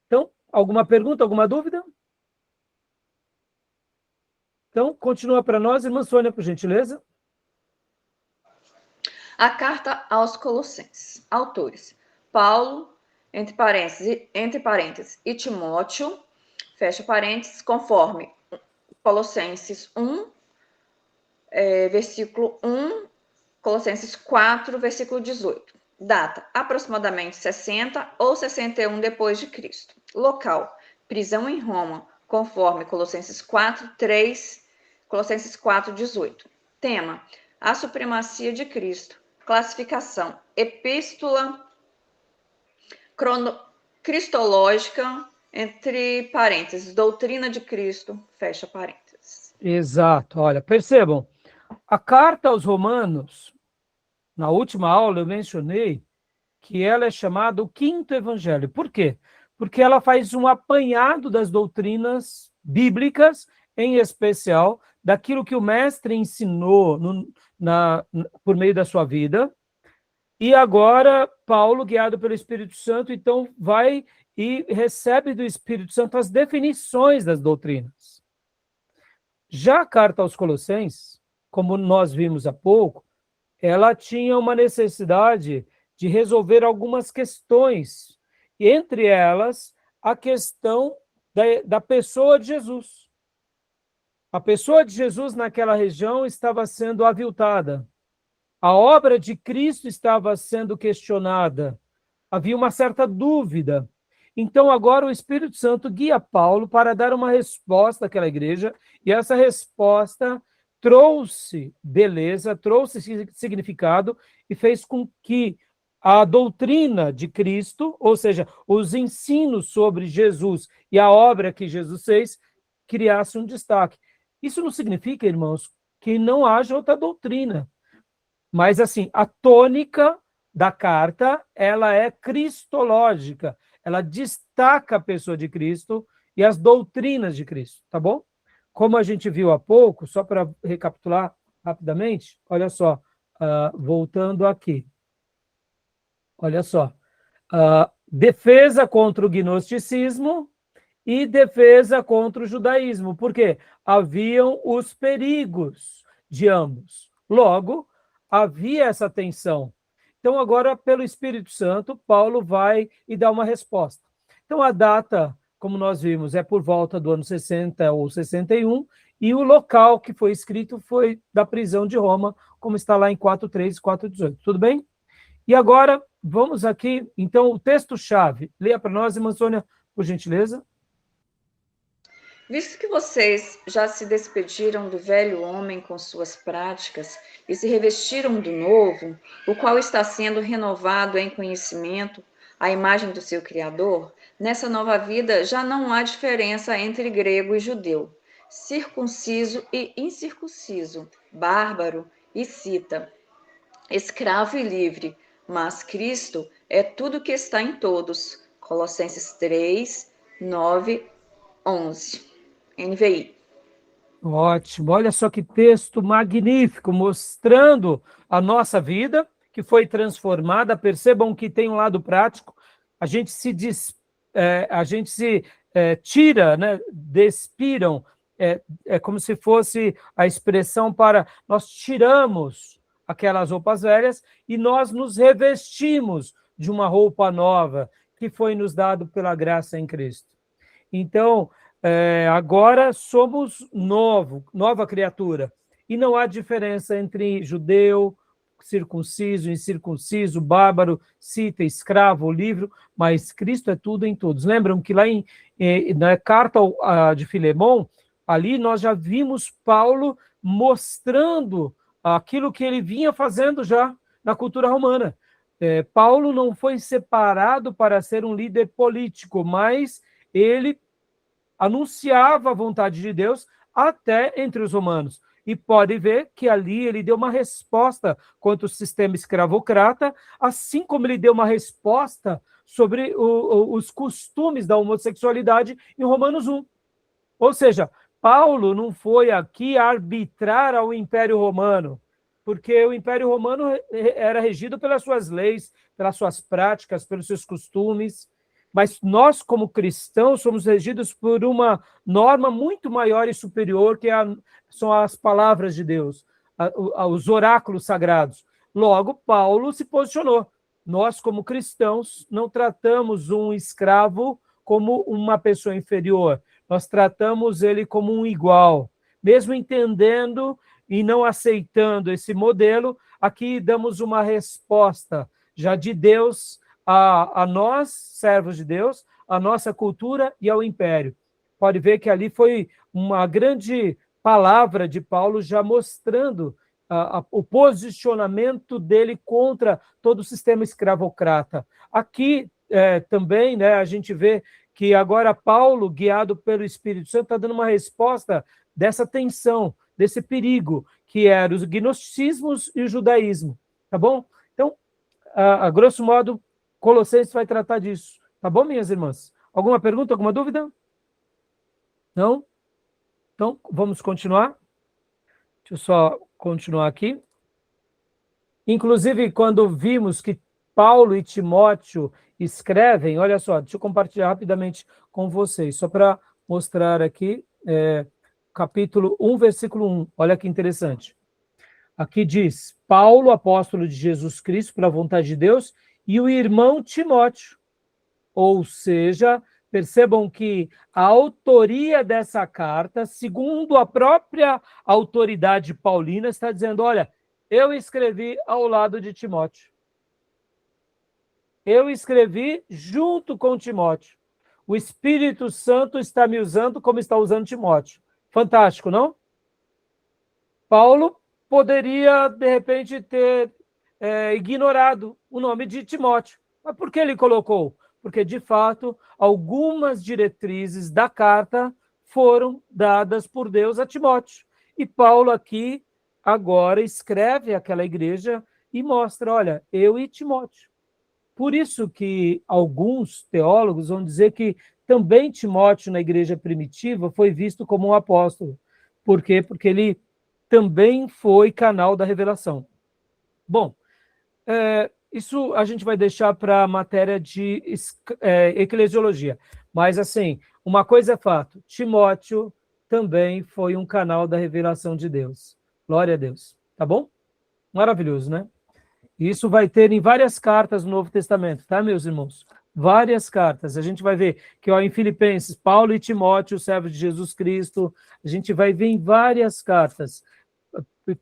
[SPEAKER 1] Então, alguma pergunta, alguma dúvida? Então, continua para nós, irmã Sônia, por gentileza.
[SPEAKER 3] A carta aos Colossenses. Autores: Paulo, entre parênteses, e Timóteo, fecha parênteses, conforme Colossenses 1, versículo 1, Colossenses 4, versículo 18. Data: aproximadamente 60 ou 61 depois de Cristo. Local: prisão em Roma, conforme Colossenses 4, 3, Colossenses 4, 18. Tema: a supremacia de Cristo. Classificação: epístola cristológica, entre parênteses, doutrina de Cristo, fecha parênteses.
[SPEAKER 1] Exato, olha, percebam, a carta aos Romanos, na última aula eu mencionei que ela é chamada o quinto evangelho. Por quê? Porque ela faz um apanhado das doutrinas bíblicas, em especial daquilo que o mestre ensinou por meio da sua vida. E agora, Paulo, guiado pelo Espírito Santo, então vai e recebe do Espírito Santo as definições das doutrinas. Já a carta aos Colossenses, como nós vimos há pouco, ela tinha uma necessidade de resolver algumas questões, e entre elas, a questão da pessoa de Jesus. A pessoa de Jesus naquela região estava sendo aviltada. A obra de Cristo estava sendo questionada. Havia uma certa dúvida. Então, agora o Espírito Santo guia Paulo para dar uma resposta àquela igreja, e essa resposta trouxe beleza, trouxe significado e fez com que a doutrina de Cristo, ou seja, os ensinos sobre Jesus e a obra que Jesus fez, criasse um destaque. Isso não significa, irmãos, que não haja outra doutrina. Mas, assim, a tônica da carta, ela é cristológica. Ela destaca a pessoa de Cristo e as doutrinas de Cristo, tá bom? Como a gente viu há pouco, só para recapitular rapidamente, olha só, voltando aqui. Olha só. Defesa contra o gnosticismo e defesa contra o judaísmo. Por quê? Haviam os perigos de ambos. Logo, havia essa tensão. Então, agora, pelo Espírito Santo, Paulo vai e dá uma resposta. Então, a data, como nós vimos, é por volta do ano 60 ou 61, e o local que foi escrito foi da prisão de Roma, como está lá em 4:3 e 4:18. Tudo bem? E agora, vamos aqui, então, o texto-chave. Leia para nós, irmã Sônia, por gentileza.
[SPEAKER 3] Visto que vocês já se despediram do velho homem com suas práticas e se revestiram do novo, o qual está sendo renovado em conhecimento, à imagem do seu Criador, nessa nova vida já não há diferença entre grego e judeu, circunciso e incircunciso, bárbaro e cita, escravo e livre, mas Cristo é tudo que está em todos. Colossenses 3, 9, 11. NVI.
[SPEAKER 1] Ótimo, olha só que texto magnífico, mostrando a nossa vida, que foi transformada. Percebam que tem um lado prático, a gente se tira, né, despiram, é como se fosse a expressão para nós tiramos aquelas roupas velhas e nós nos revestimos de uma roupa nova, que foi nos dado pela graça em Cristo. Então, agora somos nova criatura, e não há diferença entre judeu, circunciso, incircunciso, bárbaro, cita, escravo, livre, mas Cristo é tudo em todos. Lembram que lá na carta de Filemon, ali nós já vimos Paulo mostrando aquilo que ele vinha fazendo já na cultura romana. Paulo não foi separado para ser um líder político, mas ele anunciava a vontade de Deus até entre os romanos. E pode ver que ali ele deu uma resposta contra o sistema escravocrata, assim como ele deu uma resposta sobre os costumes da homossexualidade em Romanos 1. Ou seja, Paulo não foi aqui arbitrar ao Império Romano, porque o Império Romano era regido pelas suas leis, pelas suas práticas, pelos seus costumes, mas nós, como cristãos, somos regidos por uma norma muito maior e superior, que são as palavras de Deus, os oráculos sagrados. Logo, Paulo se posicionou. Nós, como cristãos, não tratamos um escravo como uma pessoa inferior, nós tratamos ele como um igual. Mesmo entendendo e não aceitando esse modelo, aqui damos uma resposta já de Deus a nós, servos de Deus, a nossa cultura e ao império. Pode ver que ali foi uma grande palavra de Paulo já mostrando o posicionamento dele contra todo o sistema escravocrata. Aqui também, né, a gente vê que agora Paulo, guiado pelo Espírito Santo, está dando uma resposta dessa tensão, desse perigo, que eram os gnosticismos e o judaísmo, tá bom? Então, a grosso modo, Colossenses vai tratar disso, tá bom, minhas irmãs? Alguma pergunta, alguma dúvida? Não? Então, vamos continuar? Deixa eu só continuar aqui. Inclusive, quando vimos que Paulo e Timóteo escrevem, olha só, deixa eu compartilhar rapidamente com vocês, só para mostrar aqui, capítulo 1, versículo 1, olha que interessante. Aqui diz, Paulo, apóstolo de Jesus Cristo, pela vontade de Deus, e o irmão Timóteo. Ou seja, percebam que a autoria dessa carta, segundo a própria autoridade paulina, está dizendo, olha, eu escrevi ao lado de Timóteo. Eu escrevi junto com Timóteo. O Espírito Santo está me usando como está usando Timóteo. Fantástico, não? Paulo poderia, de repente, ter ignorado o nome de Timóteo. Mas por que ele colocou? Porque, de fato, algumas diretrizes da carta foram dadas por Deus a Timóteo. E Paulo aqui, agora, escreve àquela igreja e mostra, olha, eu e Timóteo. Por isso que alguns teólogos vão dizer que também Timóteo, na igreja primitiva, foi visto como um apóstolo. Por quê? Porque ele também foi canal da revelação. Bom, isso a gente vai deixar para a matéria de eclesiologia. Mas, assim, uma coisa é fato, Timóteo também foi um canal da revelação de Deus. Glória a Deus. Tá bom? Maravilhoso, né? Isso vai ter em várias cartas no Novo Testamento, tá, meus irmãos? Várias cartas. A gente vai ver que em Filipenses, Paulo e Timóteo, servos de Jesus Cristo, a gente vai ver em várias cartas.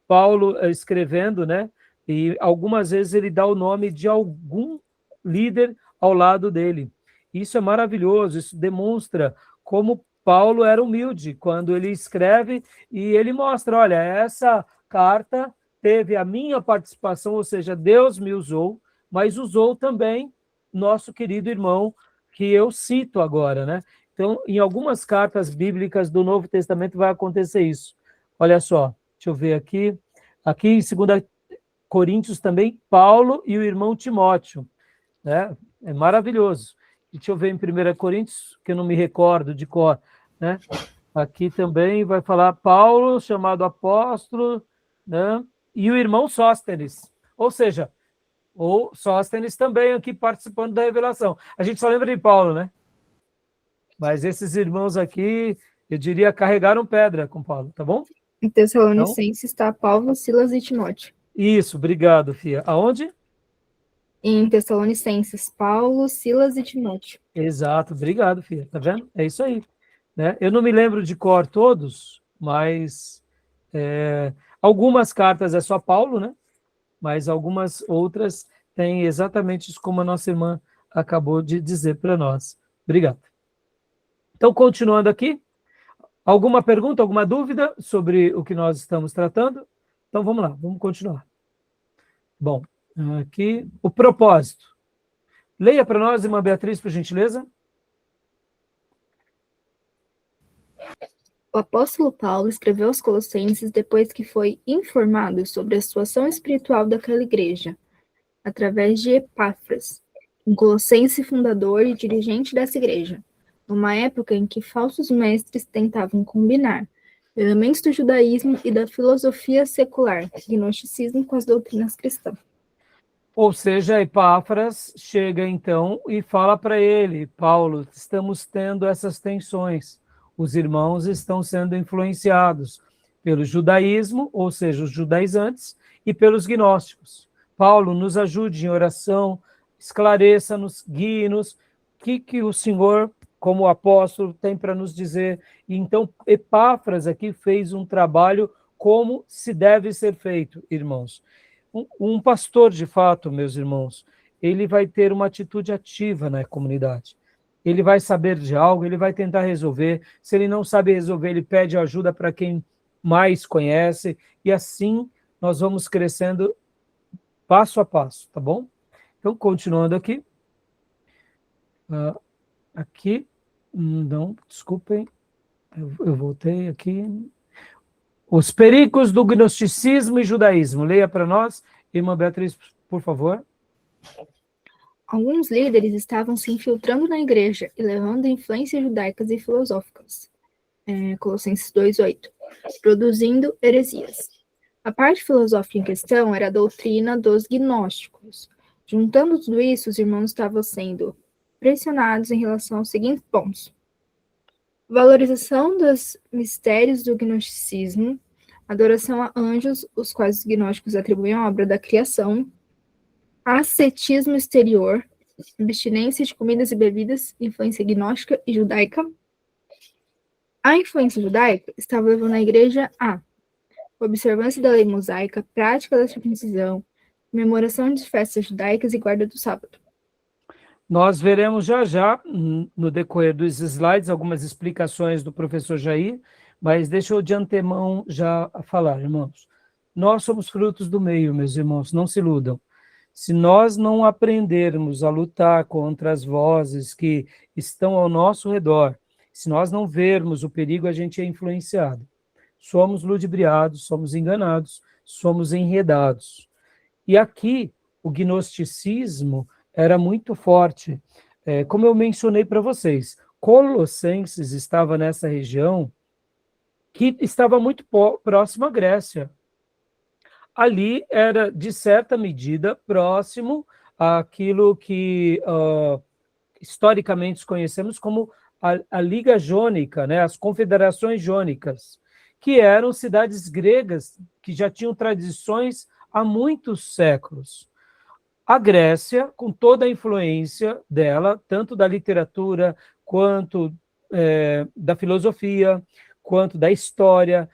[SPEAKER 1] Paulo escrevendo, né? E algumas vezes ele dá o nome de algum líder ao lado dele. Isso é maravilhoso, isso demonstra como Paulo era humilde quando ele escreve e ele mostra, olha, essa carta teve a minha participação, ou seja, Deus me usou, mas usou também nosso querido irmão, que eu cito agora, né? Então, em algumas cartas bíblicas do Novo Testamento vai acontecer isso. Olha só, deixa eu ver aqui. Aqui em 2 Coríntios também, Paulo e o irmão Timóteo, né? É maravilhoso. Deixa eu ver em 1 Coríntios, que eu não me recordo de cor, né? Aqui também vai falar Paulo, chamado apóstolo, né? E o irmão Sóstenes, ou seja, o Sóstenes também aqui participando da revelação. A gente só lembra de Paulo, né? Mas esses irmãos aqui, eu diria, carregaram pedra com Paulo, tá bom?
[SPEAKER 2] Em Tessalonicenses está Paulo, Silas e Timóteo.
[SPEAKER 1] Isso, obrigado, Fia. Aonde?
[SPEAKER 2] Em Tessalonicenses, Paulo, Silas e Timóteo.
[SPEAKER 1] Exato, obrigado, Fia. Tá vendo? É isso aí. Né? Eu não me lembro de cor todos, mas algumas cartas é só Paulo, né? Mas algumas outras têm exatamente isso como a nossa irmã acabou de dizer para nós. Obrigado. Então, continuando aqui, alguma pergunta, alguma dúvida sobre o que nós estamos tratando? Então, vamos lá, vamos continuar. Bom, aqui, o propósito. Leia para nós, irmã Beatriz, por gentileza.
[SPEAKER 2] O apóstolo Paulo escreveu aos Colossenses depois que foi informado sobre a situação espiritual daquela igreja, através de Epáfras, um colossense fundador e dirigente dessa igreja, numa época em que falsos mestres tentavam combinar elementos do judaísmo e da filosofia secular, gnosticismo, com as doutrinas cristãs.
[SPEAKER 1] Ou seja, Epáfras chega então e fala para ele: Paulo, estamos tendo essas tensões. Os irmãos estão sendo influenciados pelo judaísmo, ou seja, os judaizantes, e pelos gnósticos. Paulo, nos ajude em oração, esclareça-nos, guie-nos, o que o Senhor, como apóstolo, tem para nos dizer. E então, Epáfras aqui fez um trabalho como se deve ser feito, irmãos. Um pastor, de fato, meus irmãos, ele vai ter uma atitude ativa na comunidade. Ele vai saber de algo, ele vai tentar resolver. Se ele não sabe resolver, ele pede ajuda para quem mais conhece. E assim nós vamos crescendo passo a passo, tá bom? Então, continuando aqui. Não, desculpem. Eu voltei aqui. Os perigos do gnosticismo e judaísmo. Leia para nós, irmã Beatriz, por favor.
[SPEAKER 2] Alguns líderes estavam se infiltrando na igreja e levando influências judaicas e filosóficas, Colossenses 2:8, produzindo heresias. A parte filosófica em questão era a doutrina dos gnósticos. Juntando tudo isso, os irmãos estavam sendo pressionados em relação aos seguintes pontos: valorização dos mistérios do gnosticismo, adoração a anjos, os quais os gnósticos atribuem à obra da criação, ascetismo exterior, abstinência de comidas e bebidas, influência gnóstica e judaica. A influência judaica estava levando a igreja a observância da lei mosaica, prática da circuncisão, comemoração de festas judaicas e guarda do sábado.
[SPEAKER 1] Nós veremos já, no decorrer dos slides, algumas explicações do professor Jair, mas deixa eu de antemão já falar, irmãos. Nós somos frutos do meio, meus irmãos, não se iludam. Se nós não aprendermos a lutar contra as vozes que estão ao nosso redor, se nós não vermos o perigo, a gente é influenciado. Somos ludibriados, somos enganados, somos enredados. E aqui, o gnosticismo era muito forte. Como eu mencionei para vocês, Colossenses estava nessa região que estava muito próximo à Grécia. Ali era, de certa medida, próximo àquilo que historicamente conhecemos como a Liga Jônica, né, as confederações jônicas, que eram cidades gregas que já tinham tradições há muitos séculos. A Grécia, com toda a influência dela, tanto da literatura, quanto da filosofia, quanto da história,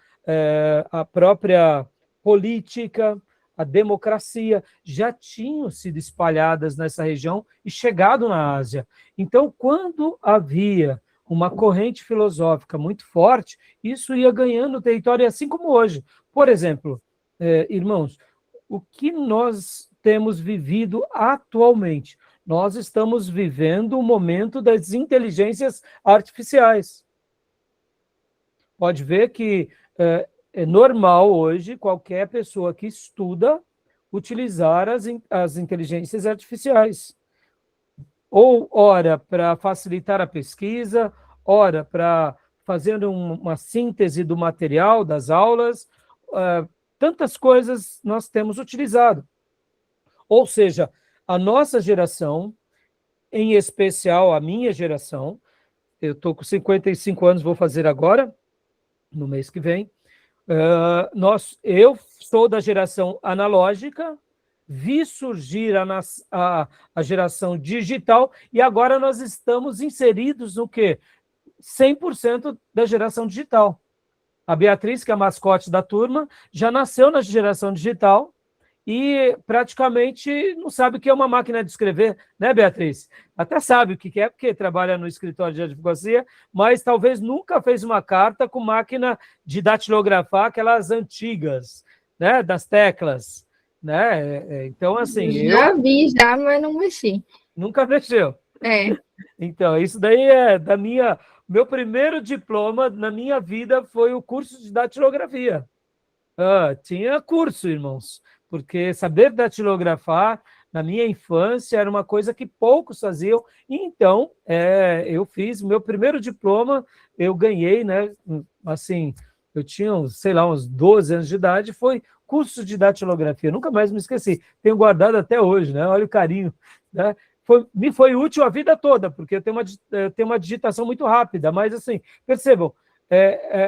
[SPEAKER 1] a própria política, a democracia, já tinham sido espalhadas nessa região e chegado na Ásia. Então, quando havia uma corrente filosófica muito forte, isso ia ganhando território, assim como hoje. Por exemplo, irmãos, o que nós temos vivido atualmente? Nós estamos vivendo o momento das inteligências artificiais. Pode ver que é normal hoje qualquer pessoa que estuda utilizar as inteligências artificiais. Ou, ora, para facilitar a pesquisa, ora, para fazer uma síntese do material das aulas, tantas coisas nós temos utilizado. Ou seja, a nossa geração, em especial a minha geração, eu estou com 55 anos, vou fazer agora, no mês que vem, eu sou da geração analógica, vi surgir a geração digital e agora nós estamos inseridos no quê? 100% da geração digital. A Beatriz, que é a mascote da turma, já nasceu na geração digital e praticamente não sabe o que é uma máquina de escrever, né, Beatriz? Até sabe o que é, porque trabalha no escritório de advocacia, mas talvez nunca fez uma carta com máquina de datilografar, aquelas antigas, né, das teclas, né? Então, assim...
[SPEAKER 2] Vi, mas não mexi.
[SPEAKER 1] Nunca mexeu.
[SPEAKER 2] É.
[SPEAKER 1] Então, isso daí é da meu primeiro diploma na minha vida foi o curso de datilografia. Tinha curso, irmãos, porque saber datilografar na minha infância era uma coisa que poucos faziam. Então, eu fiz meu primeiro diploma, eu ganhei, né? Assim, eu tinha, sei lá, uns 12 anos de idade, foi curso de datilografia. Nunca mais me esqueci. Tenho guardado até hoje, né? Olha o carinho, né? Me foi útil a vida toda, porque eu tenho uma digitação muito rápida, mas assim, percebam,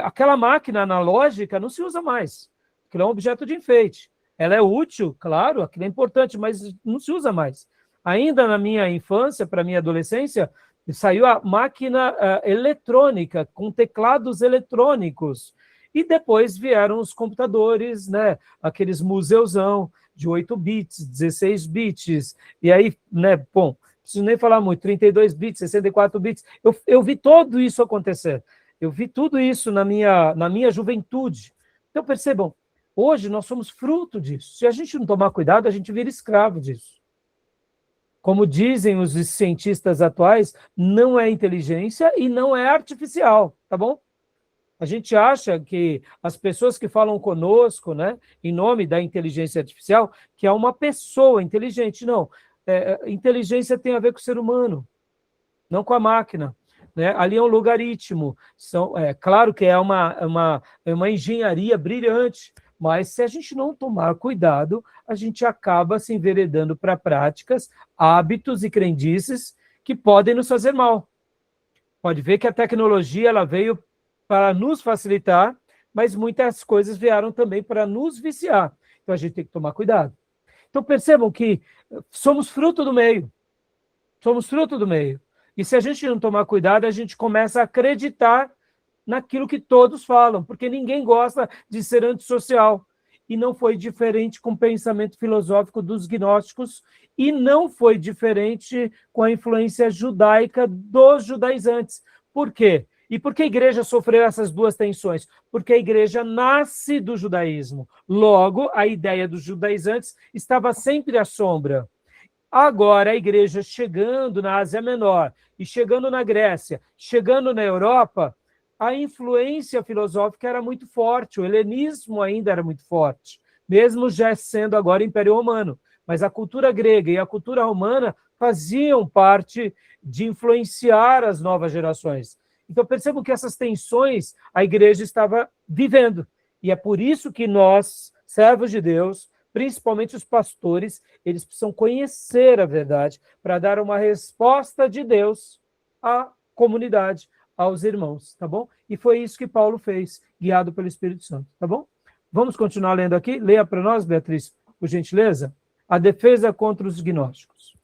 [SPEAKER 1] aquela máquina analógica não se usa mais. Aquilo é um objeto de enfeite. Ela é útil, claro, aquilo é importante, mas não se usa mais. Ainda na minha infância, para a minha adolescência, saiu a máquina eletrônica, com teclados eletrônicos. E depois vieram os computadores, né? Aqueles museuzão de 8 bits, 16 bits, e aí, né, bom, não preciso nem falar muito, 32 bits, 64 bits, eu vi tudo isso acontecer. Eu vi tudo isso na minha juventude. Então, percebam, hoje nós somos fruto disso. Se a gente não tomar cuidado, a gente vira escravo disso. Como dizem os cientistas atuais, não é inteligência e não é artificial, tá bom? A gente acha que as pessoas que falam conosco, né, em nome da inteligência artificial, que é uma pessoa inteligente. Não, inteligência tem a ver com o ser humano, não com a máquina. Né? Ali é um logaritmo. Claro que é uma engenharia brilhante, mas se a gente não tomar cuidado, a gente acaba se enveredando para práticas, hábitos e crendices que podem nos fazer mal. Pode ver que a tecnologia ela veio para nos facilitar, mas muitas coisas vieram também para nos viciar. Então a gente tem que tomar cuidado. Então percebam que somos fruto do meio. Somos fruto do meio. E se a gente não tomar cuidado, a gente começa a acreditar naquilo que todos falam, porque ninguém gosta de ser antissocial. E não foi diferente com o pensamento filosófico dos gnósticos, e não foi diferente com a influência judaica dos judaizantes. Por quê? E por que a igreja sofreu essas duas tensões? Porque a igreja nasce do judaísmo. Logo, a ideia dos judaizantes estava sempre à sombra. Agora, a igreja chegando na Ásia Menor, e chegando na Grécia, chegando na Europa, a influência filosófica era muito forte, o helenismo ainda era muito forte, mesmo já sendo agora Império Romano. Mas a cultura grega e a cultura romana faziam parte de influenciar as novas gerações. Então, percebam que essas tensões a igreja estava vivendo. E é por isso que nós, servos de Deus, principalmente os pastores, eles precisam conhecer a verdade para dar uma resposta de Deus à comunidade, aos irmãos, tá bom? E foi isso que Paulo fez, guiado pelo Espírito Santo, tá bom? Vamos continuar lendo aqui? Leia para nós, Beatriz, por gentileza. A defesa contra os gnósticos.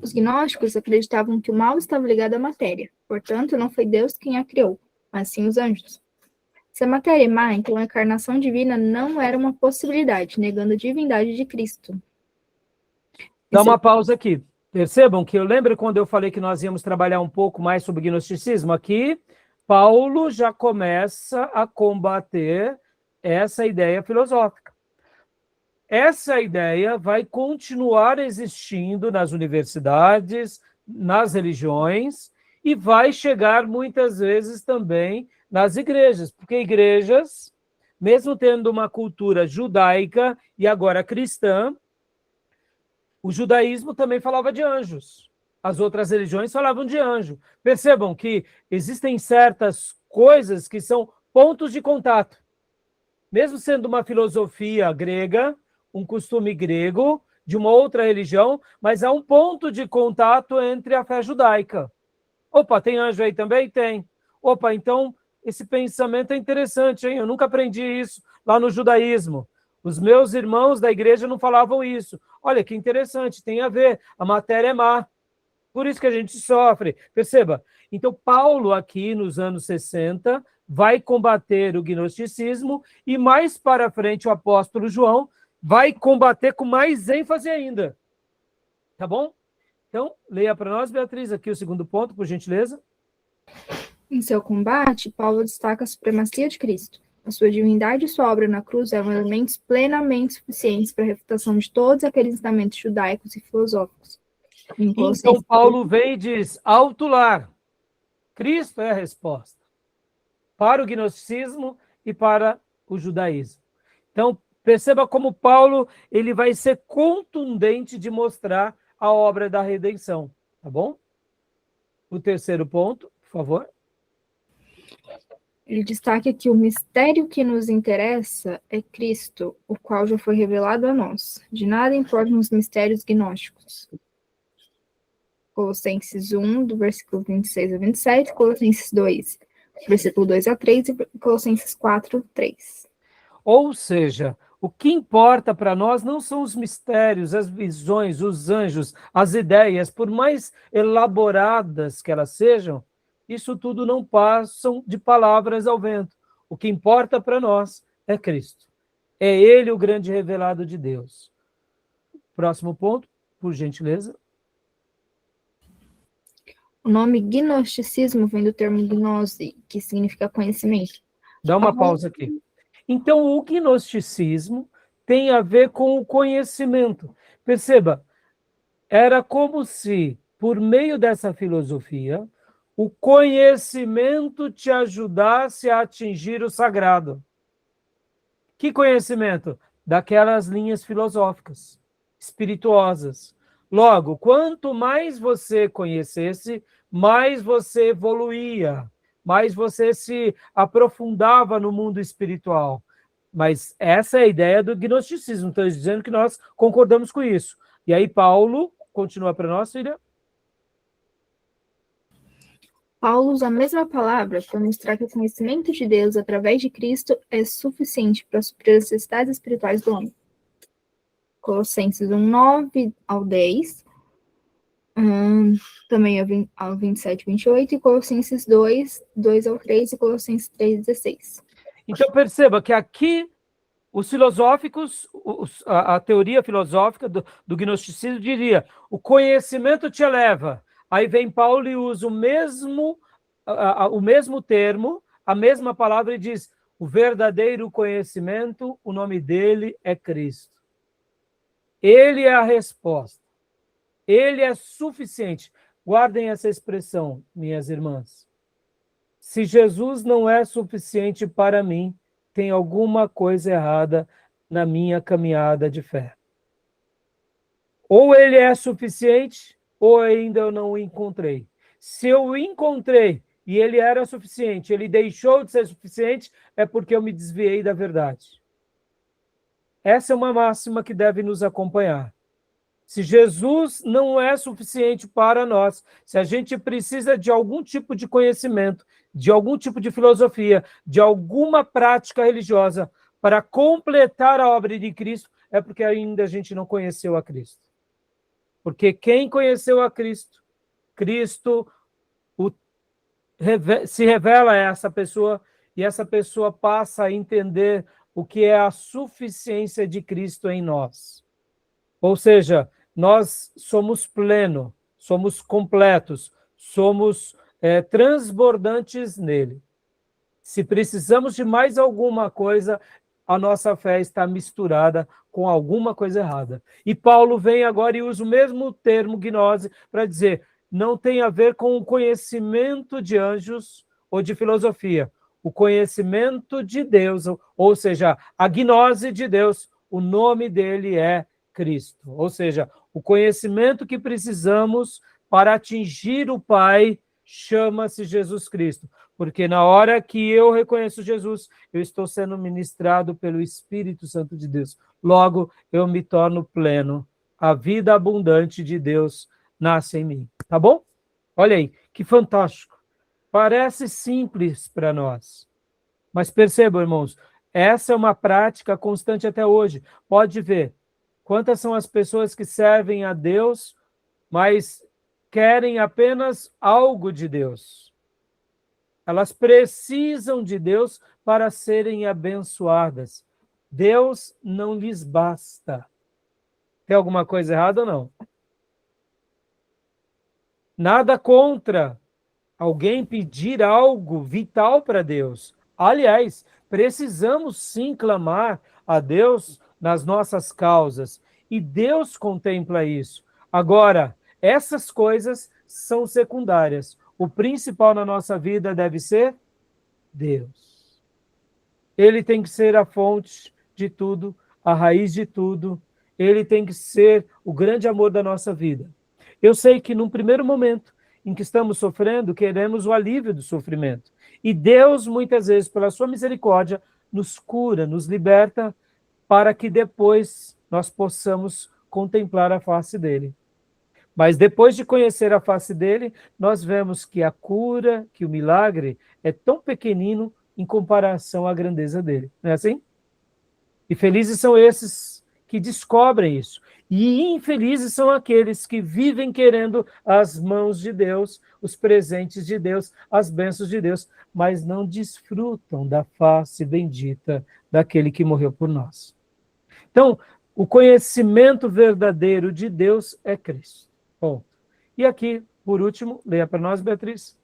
[SPEAKER 2] Os gnósticos acreditavam que o mal estava ligado à matéria, portanto, não foi Deus quem a criou, mas sim os anjos. Se a matéria é má, então a encarnação divina não era uma possibilidade, negando a divindade de Cristo.
[SPEAKER 1] Dá uma pausa aqui. Percebam que eu lembro quando eu falei que nós íamos trabalhar um pouco mais sobre gnosticismo? Aqui, Paulo já começa a combater essa ideia filosófica. Essa ideia vai continuar existindo nas universidades, nas religiões, e vai chegar muitas vezes também nas igrejas, porque igrejas, mesmo tendo uma cultura judaica e agora cristã, o judaísmo também falava de anjos. As outras religiões falavam de anjo. Percebam que existem certas coisas que são pontos de contato. Mesmo sendo uma filosofia grega, um costume grego, de uma outra religião, mas há um ponto de contato entre a fé judaica. Opa, tem anjo aí também? Tem. Opa, então esse pensamento é interessante, hein? Eu nunca aprendi isso lá no judaísmo. Os meus irmãos da igreja não falavam isso. Olha, que interessante, tem a ver. A matéria é má. Por isso que a gente sofre. Perceba. Então, Paulo, aqui nos anos 60, vai combater o gnosticismo e mais para frente o apóstolo João vai combater com mais ênfase ainda. Tá bom? Então, leia para nós, Beatriz, aqui o segundo ponto, por gentileza.
[SPEAKER 2] Em seu combate, Paulo destaca a supremacia de Cristo. A sua divindade e sua obra na cruz eram elementos plenamente suficientes para a refutação de todos aqueles ensinamentos judaicos e filosóficos. Em
[SPEAKER 1] Então,
[SPEAKER 2] Colossenses
[SPEAKER 1] Paulo vem e diz, alto lar, Cristo é a resposta para o gnosticismo e para o judaísmo. Então, perceba como Paulo ele vai ser contundente de mostrar a obra da redenção, tá bom? O terceiro ponto, por favor.
[SPEAKER 2] ele destaca que o mistério que nos interessa é Cristo, o qual já foi revelado a nós. De nada importam os mistérios gnósticos. Colossenses 1, do versículo 26 a 27, Colossenses 2, versículo 2 a 3 e Colossenses 4, 3.
[SPEAKER 1] Ou seja, o que importa para nós não são os mistérios, as visões, os anjos, as ideias, por mais elaboradas que elas sejam, isso tudo não passam de palavras ao vento. O que importa para nós é Cristo. É Ele o grande revelado de Deus. Próximo ponto, por gentileza.
[SPEAKER 2] O nome gnosticismo vem do termo gnose, que significa conhecimento.
[SPEAKER 1] Dá uma pausa aqui. Então, o gnosticismo tem a ver com o conhecimento. Perceba, era como se, por meio dessa filosofia, o conhecimento te ajudasse a atingir o sagrado. Que conhecimento? Daquelas linhas filosóficas, espirituosas. Logo, quanto mais você conhecesse, mais você evoluía, mais você se aprofundava no mundo espiritual. Mas essa é a ideia do gnosticismo. Estou dizendo que nós concordamos com isso. E aí Paulo, continua para nós, filha.
[SPEAKER 2] Paulo usa a mesma palavra para mostrar que o conhecimento de Deus através de Cristo é suficiente para suprir as necessidades espirituais do homem. Colossenses 1, 9 ao 10, também ao 27 e 28, e Colossenses 2, 2 ao 3 e Colossenses 3, 16.
[SPEAKER 1] Então perceba que aqui os filosóficos, a teoria filosófica do gnosticismo diria, o conhecimento te eleva. Aí vem Paulo e usa o mesmo termo, a mesma palavra, e diz, o verdadeiro conhecimento, o nome dele é Cristo. Ele é a resposta. Ele é suficiente. Guardem essa expressão, minhas irmãs. Se Jesus não é suficiente para mim, tem alguma coisa errada na minha caminhada de fé. Ou ele é suficiente, ou ainda eu não o encontrei. Se eu o encontrei e ele era suficiente, ele deixou de ser suficiente, é porque eu me desviei da verdade. Essa é uma máxima que deve nos acompanhar. Se Jesus não é suficiente para nós, se a gente precisa de algum tipo de conhecimento, de algum tipo de filosofia, de alguma prática religiosa para completar a obra de Cristo, é porque ainda a gente não conheceu a Cristo. Porque quem conheceu a Cristo, Cristo se revela a essa pessoa e essa pessoa passa a entender o que é a suficiência de Cristo em nós. Ou seja, nós somos pleno, somos completos, somos transbordantes nele. Se precisamos de mais alguma coisa, a nossa fé está misturada com alguma coisa errada. E Paulo vem agora e usa o mesmo termo, gnose, para dizer, não tem a ver com o conhecimento de anjos ou de filosofia. O conhecimento de Deus, ou seja, a gnose de Deus, o nome dele é Cristo. Ou seja, o conhecimento que precisamos para atingir o Pai chama-se Jesus Cristo. Porque na hora que eu reconheço Jesus, eu estou sendo ministrado pelo Espírito Santo de Deus. Logo, eu me torno pleno. A vida abundante de Deus nasce em mim. Tá bom? Olha aí, que fantástico. Parece simples para nós. Mas percebam, irmãos, essa é uma prática constante até hoje. Pode ver quantas são as pessoas que servem a Deus, mas querem apenas algo de Deus. Elas precisam de Deus para serem abençoadas. Deus não lhes basta. Tem alguma coisa errada ou não? Nada contra alguém pedir algo vital para Deus. Aliás, precisamos sim clamar a Deus nas nossas causas. E Deus contempla isso. Agora, essas coisas são secundárias. O principal na nossa vida deve ser Deus. Ele tem que ser a fonte de tudo, a raiz de tudo. Ele tem que ser o grande amor da nossa vida. Eu sei que num primeiro momento em que estamos sofrendo, queremos o alívio do sofrimento. E Deus, muitas vezes, pela sua misericórdia, nos cura, nos liberta, para que depois nós possamos contemplar a face dele. Mas depois de conhecer a face dele, nós vemos que a cura, que o milagre é tão pequenino em comparação à grandeza dele. Não é assim? E felizes são esses que descobrem isso. E infelizes são aqueles que vivem querendo as mãos de Deus, os presentes de Deus, as bênçãos de Deus, mas não desfrutam da face bendita daquele que morreu por nós. Então, o conhecimento verdadeiro de Deus é Cristo. Bom, e aqui, por último, leia para nós, Beatriz.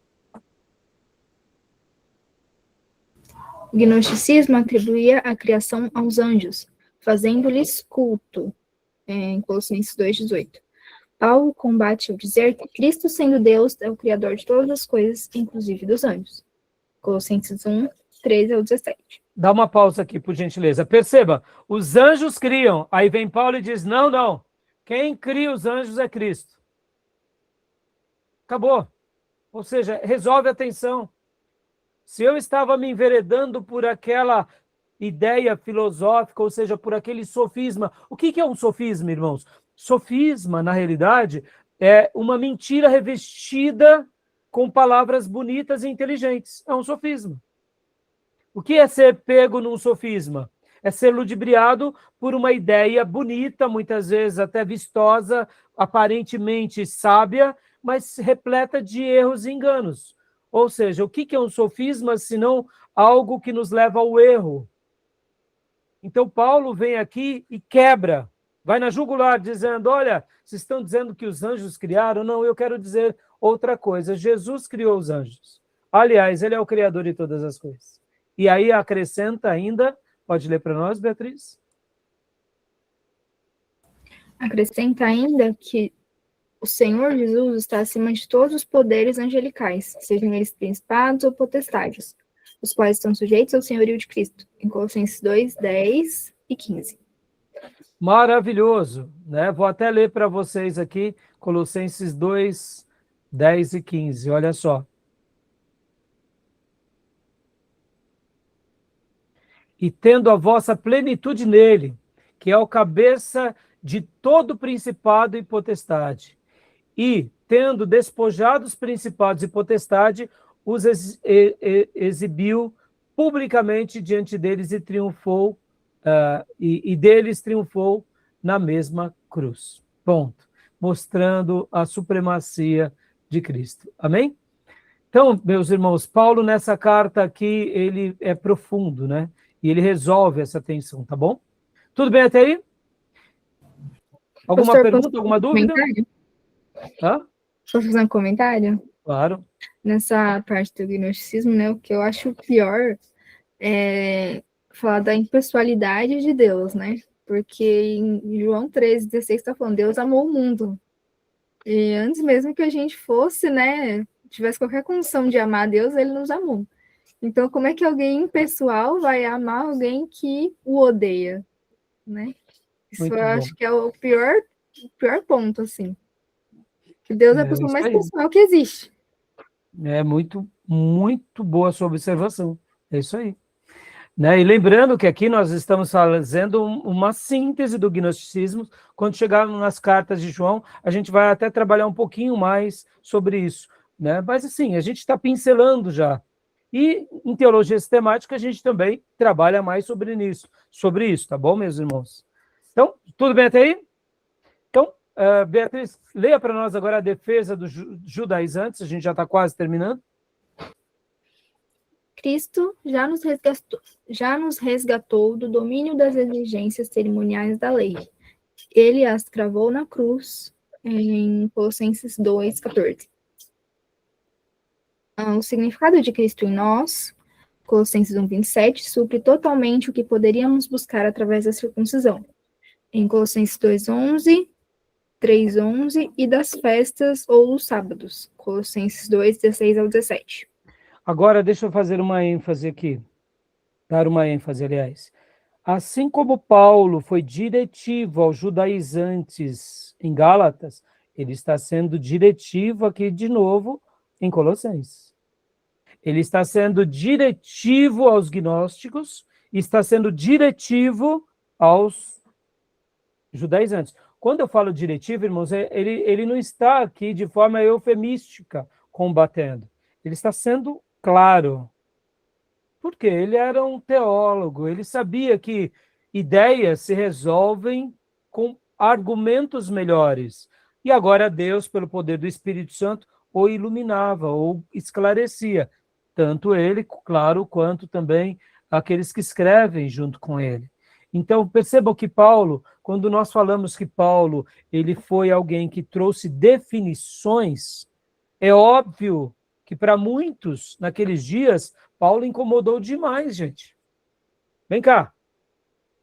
[SPEAKER 2] O gnosticismo atribuía a criação aos anjos, fazendo-lhes culto, em Colossenses 2,18. Paulo combate ao dizer que Cristo, sendo Deus, é o Criador de todas as coisas, inclusive dos anjos. Colossenses 1, 13 ao 17.
[SPEAKER 1] Dá uma pausa aqui, por gentileza. Perceba, os anjos criam. Aí vem Paulo e diz, não. Quem cria os anjos é Cristo. Acabou. Ou seja, resolve a tensão. Se eu estava me enveredando por aquela ideia filosófica, ou seja, por aquele sofisma. O que é um sofisma, irmãos? Sofisma, na realidade, é uma mentira revestida com palavras bonitas e inteligentes. É um sofisma. O que é ser pego num sofisma? É ser ludibriado por uma ideia bonita, muitas vezes até vistosa, aparentemente sábia, mas repleta de erros e enganos. Ou seja, o que é um sofisma, senão algo que nos leva ao erro? Então, Paulo vem aqui e quebra, vai na jugular, dizendo, olha, vocês estão dizendo que os anjos criaram? Não, eu quero dizer outra coisa. Jesus criou os anjos. Aliás, ele é o criador de todas as coisas. E aí acrescenta ainda, pode ler para nós, Beatriz?
[SPEAKER 2] Acrescenta ainda que o Senhor Jesus está acima de todos os poderes angelicais, sejam eles principados ou potestades, os quais estão sujeitos ao senhorio de Cristo, em Colossenses 2, 10 e 15.
[SPEAKER 1] Maravilhoso, né? Vou até ler para vocês aqui, Colossenses 2, 10 e 15, olha só. E tendo a vossa plenitude nele, que é o cabeça de todo principado e potestade, e, tendo despojado os principados e potestade, os exibiu publicamente diante deles e triunfou, e deles triunfou na mesma cruz. Ponto. Mostrando a supremacia de Cristo. Amém? Então, meus irmãos, Paulo nessa carta aqui, ele é profundo, né? E ele resolve essa tensão, tá bom? Tudo bem até aí? Alguma
[SPEAKER 2] Pastor,
[SPEAKER 1] pergunta, alguma dúvida?
[SPEAKER 2] Hã? Posso fazer um comentário?
[SPEAKER 1] Claro.
[SPEAKER 2] Nessa parte do gnosticismo, né, o que eu acho pior é falar da impessoalidade de Deus, né? Porque em João 13,16 está falando, Deus amou o mundo. E antes mesmo que a gente fosse, né, tivesse qualquer condição de amar a Deus, ele nos amou. Então, como é que alguém impessoal vai amar alguém que o odeia, né? Isso
[SPEAKER 1] Muito
[SPEAKER 2] eu
[SPEAKER 1] bom.
[SPEAKER 2] acho que é o pior ponto, assim. Que Deus é a pessoa
[SPEAKER 1] isso
[SPEAKER 2] mais
[SPEAKER 1] aí.
[SPEAKER 2] pessoal que existe.
[SPEAKER 1] É muito boa a sua observação. É isso aí. Né? E lembrando que aqui nós estamos fazendo uma síntese do gnosticismo. Quando chegarmos nas cartas de João, a gente vai até trabalhar um pouquinho mais sobre isso. Né? Mas assim, a gente está pincelando já. E em teologia sistemática a gente também trabalha mais sobre isso, tá bom, meus irmãos? Então, tudo bem até aí? Então, Beatriz, leia para nós agora a defesa dos judaizantes, a gente já está quase terminando.
[SPEAKER 2] Cristo já nos resgatou do domínio das exigências cerimoniais da lei. Ele as cravou na cruz, em Colossenses 2, 14. O significado de Cristo em nós, Colossenses 1, 27, supre totalmente o que poderíamos buscar através da circuncisão. Em Colossenses 2, 11, 3:11 e das festas ou os sábados, Colossenses 2:16-17.
[SPEAKER 1] Agora, deixa eu fazer uma ênfase aqui, dar uma ênfase, aliás. Assim como Paulo foi diretivo aos judaizantes em Gálatas, ele está sendo diretivo aqui de novo em Colossenses. Ele está sendo diretivo aos gnósticos e está sendo diretivo aos judaizantes. Quando eu falo diretivo, irmãos, ele não está aqui de forma eufemística combatendo. Ele está sendo claro. Porque ele era um teólogo, ele sabia que ideias se resolvem com argumentos melhores. E agora Deus, pelo poder do Espírito Santo, o iluminava, ou esclarecia. Tanto ele, claro, quanto também aqueles que escrevem junto com ele. Então, percebam que Paulo, quando nós falamos que Paulo ele foi alguém que trouxe definições, é óbvio que para muitos, naqueles dias, Paulo incomodou demais, gente. Vem cá.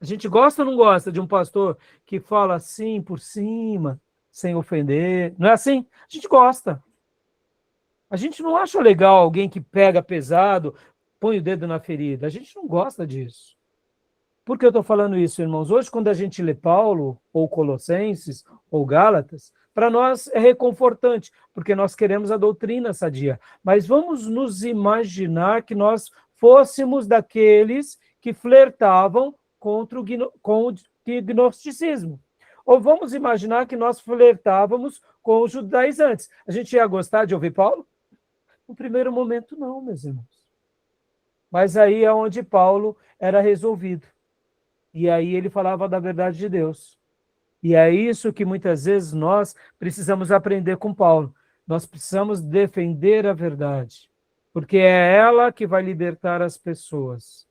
[SPEAKER 1] A gente gosta ou não gosta de um pastor que fala assim por cima, sem ofender? Não é assim? A gente gosta. A gente não acha legal alguém que pega pesado, põe o dedo na ferida. A gente não gosta disso. Por que eu estou falando isso, irmãos? Hoje, quando a gente lê Paulo, ou Colossenses, ou Gálatas, para nós é reconfortante, porque nós queremos a doutrina sadia. Mas vamos nos imaginar que nós fôssemos daqueles que flertavam com o gnosticismo. Ou vamos imaginar que nós flertávamos com os judaizantes. A gente ia gostar de ouvir Paulo? No primeiro momento, não, meus irmãos. Mas aí é onde Paulo era resolvido. E aí ele falava da verdade de Deus. E é isso que muitas vezes nós precisamos aprender com Paulo. Nós precisamos defender a verdade, porque é ela que vai libertar as pessoas.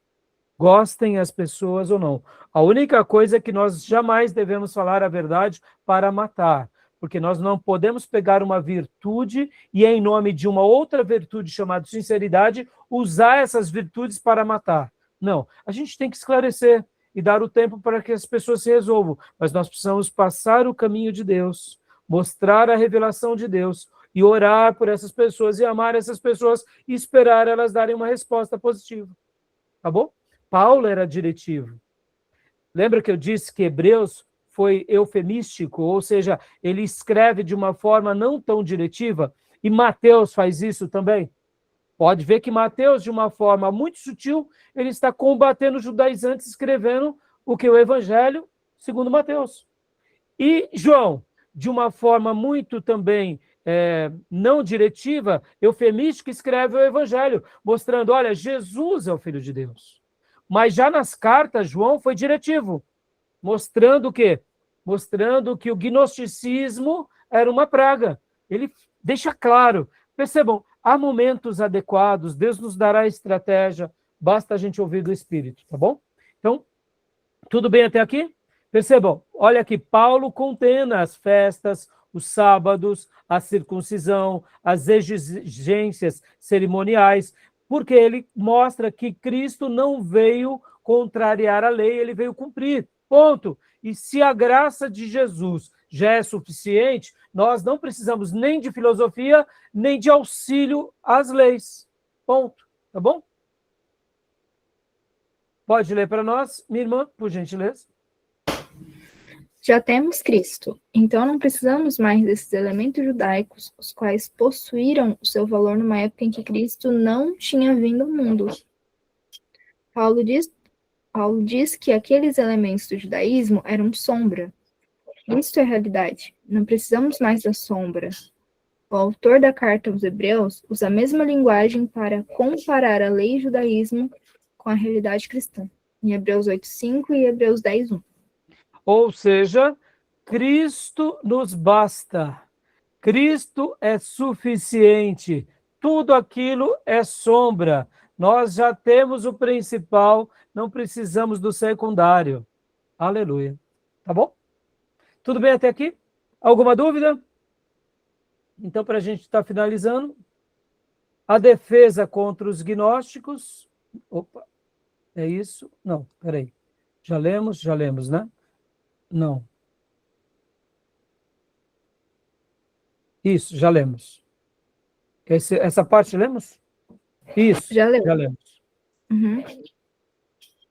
[SPEAKER 1] Gostem as pessoas ou não. A única coisa é que nós jamais devemos falar a verdade para matar, porque nós não podemos pegar uma virtude e, em nome de uma outra virtude chamada sinceridade, usar essas virtudes para matar. Não, a gente tem que esclarecer e dar o tempo para que as pessoas se resolvam. Mas nós precisamos passar o caminho de Deus, mostrar a revelação de Deus e orar por essas pessoas e amar essas pessoas e esperar elas darem uma resposta positiva. Tá bom? Paulo era diretivo. Lembra que eu disse que Hebreus foi eufemístico, ou seja, ele escreve de uma forma não tão diretiva, e Mateus faz isso também. Pode ver que Mateus, de uma forma muito sutil, ele está combatendo os judaizantes, escrevendo o que? O Evangelho segundo Mateus. E João, de uma forma muito também não diretiva, eufemística, escreve o Evangelho, mostrando, olha, Jesus é o Filho de Deus. Mas já nas cartas, João foi diretivo, mostrando o quê? Mostrando que o gnosticismo era uma praga. Ele deixa claro. Percebam, há momentos adequados, Deus nos dará a estratégia, basta a gente ouvir do Espírito, tá bom? Então, tudo bem até aqui? Percebam, olha aqui, Paulo condena as festas, os sábados, a circuncisão, as exigências cerimoniais, porque ele mostra que Cristo não veio contrariar a lei, ele veio cumprir, ponto. E se a graça de Jesus já é suficiente, nós não precisamos nem de filosofia, nem de auxílio às leis. Ponto. Tá bom? Pode ler para nós, minha irmã, por gentileza.
[SPEAKER 2] Já temos Cristo, então não precisamos mais desses elementos judaicos, os quais possuíram o seu valor numa época em que Cristo não tinha vindo ao mundo. Paulo diz que aqueles elementos do judaísmo eram sombra. Isto é a realidade. Não precisamos mais da sombra. O autor da carta aos Hebreus usa a mesma linguagem para comparar a lei e o judaísmo com a realidade cristã, em Hebreus 8:5 e Hebreus 10:1.
[SPEAKER 1] Ou seja, Cristo nos basta. Cristo é suficiente. Tudo aquilo é sombra. Nós já temos o principal, não precisamos do secundário. Aleluia. Tá bom? Tudo bem até aqui? Alguma dúvida? Então, para a gente estar finalizando, a defesa contra os gnósticos. Opa, é isso? Não, peraí. Já lemos, né? Não. Isso, já lemos. Essa parte lemos? Isso,
[SPEAKER 2] Já leu.
[SPEAKER 1] já lemos.
[SPEAKER 2] Uhum.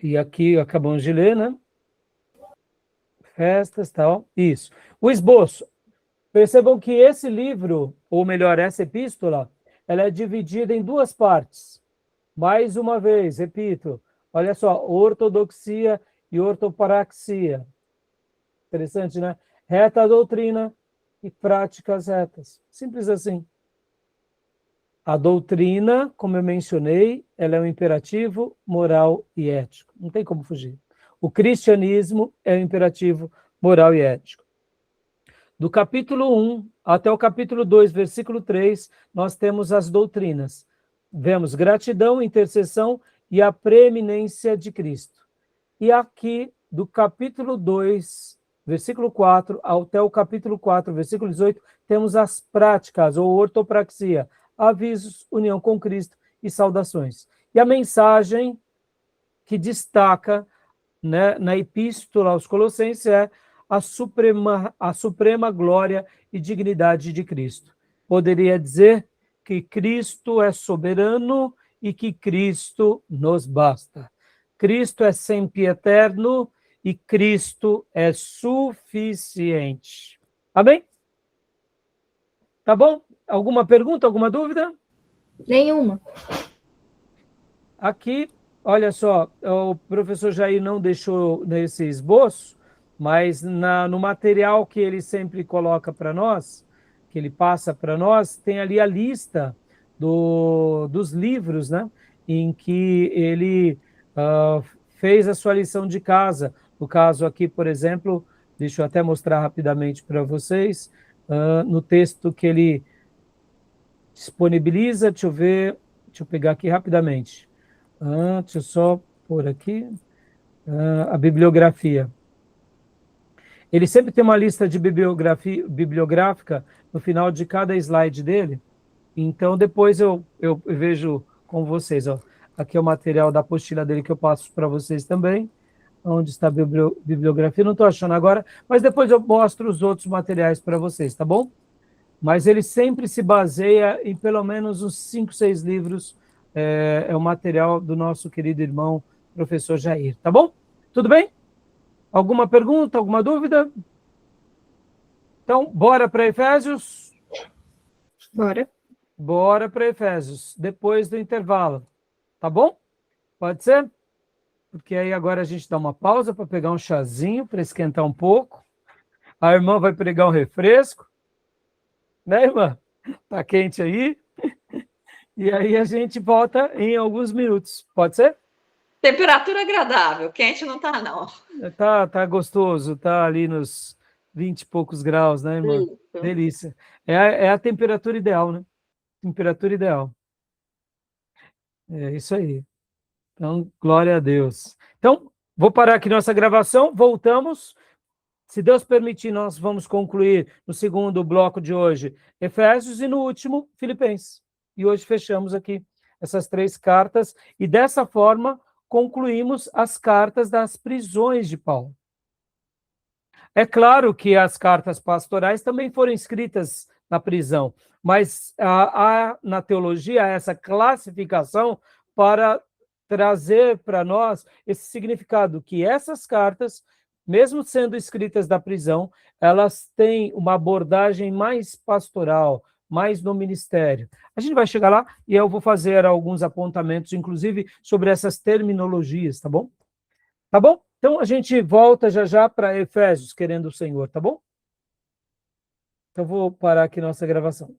[SPEAKER 1] E aqui acabamos de ler, né? Festas, tal. Isso. O esboço. Percebam que esse livro, ou melhor, essa epístola, ela é dividida em duas partes. Mais uma vez, repito, olha só, ortodoxia e ortopraxia. Interessante, né? Reta doutrina e práticas retas. Simples assim. A doutrina, como eu mencionei, ela é um imperativo moral e ético. Não tem como fugir. O cristianismo é um imperativo moral e ético. Do capítulo 1 até o capítulo 2, versículo 3, nós temos as doutrinas. Vemos gratidão, intercessão e a preeminência de Cristo. E aqui, do capítulo 2, versículo 4, até o capítulo 4, versículo 18, temos as práticas, ou ortopraxia, avisos, união com Cristo e saudações. E a mensagem que destaca, né, na epístola aos Colossenses é a suprema glória e dignidade de Cristo. Poderia dizer que Cristo é soberano e que Cristo nos basta. Cristo é sempre eterno e Cristo é suficiente. Amém? Tá bom? Alguma pergunta, alguma dúvida?
[SPEAKER 2] Nenhuma.
[SPEAKER 1] Aqui, olha só, o professor Jair não deixou nesse esboço, mas no material que ele sempre coloca para nós, que ele passa para nós, tem ali a lista dos livros, né, em que ele fez a sua lição de casa. No caso aqui, por exemplo, deixa eu até mostrar rapidamente para vocês, no texto que ele disponibiliza, deixa eu pegar aqui rapidamente. Deixa eu só pôr aqui a bibliografia. Ele sempre tem uma lista de bibliográfica no final de cada slide dele. Então, depois eu vejo com vocês. Ó. Aqui é o material da apostila dele que eu passo para vocês também. Onde está a bibliografia? Não estou achando agora, mas depois eu mostro os outros materiais para vocês, tá bom? Mas ele sempre se baseia em pelo menos uns 5, 6 livros. É o material do nosso querido irmão, professor Jair. Tá bom? Tudo bem? Alguma pergunta, alguma dúvida? Então, bora para Efésios?
[SPEAKER 2] Bora.
[SPEAKER 1] Bora para Efésios, depois do intervalo. Tá bom? Pode ser? Porque aí agora a gente dá uma pausa para pegar um chazinho, para esquentar um pouco. A irmã vai pegar um refresco. Né, irmã? Tá quente aí? E aí a gente volta em alguns minutos. Pode ser?
[SPEAKER 3] Temperatura agradável, quente não tá, não.
[SPEAKER 1] Tá gostoso, tá ali nos 20 e poucos graus, né, irmã?
[SPEAKER 3] Isso.
[SPEAKER 1] Delícia. É a temperatura ideal, né? Temperatura ideal. É isso aí. Então, glória a Deus. Então, vou parar aqui nossa gravação, voltamos. Se Deus permitir, nós vamos concluir no segundo bloco de hoje Efésios e no último Filipenses. E hoje fechamos aqui essas 3 cartas e dessa forma concluímos as cartas das prisões de Paulo. É claro que as cartas pastorais também foram escritas na prisão, mas há na teologia essa classificação para trazer para nós esse significado, que essas cartas, mesmo sendo escritas da prisão, elas têm uma abordagem mais pastoral, mais no ministério. A gente vai chegar lá e eu vou fazer alguns apontamentos, inclusive, sobre essas terminologias, tá bom? Tá bom? Então, a gente volta já para Efésios, querendo o Senhor, tá bom? Então, vou parar aqui nossa gravação.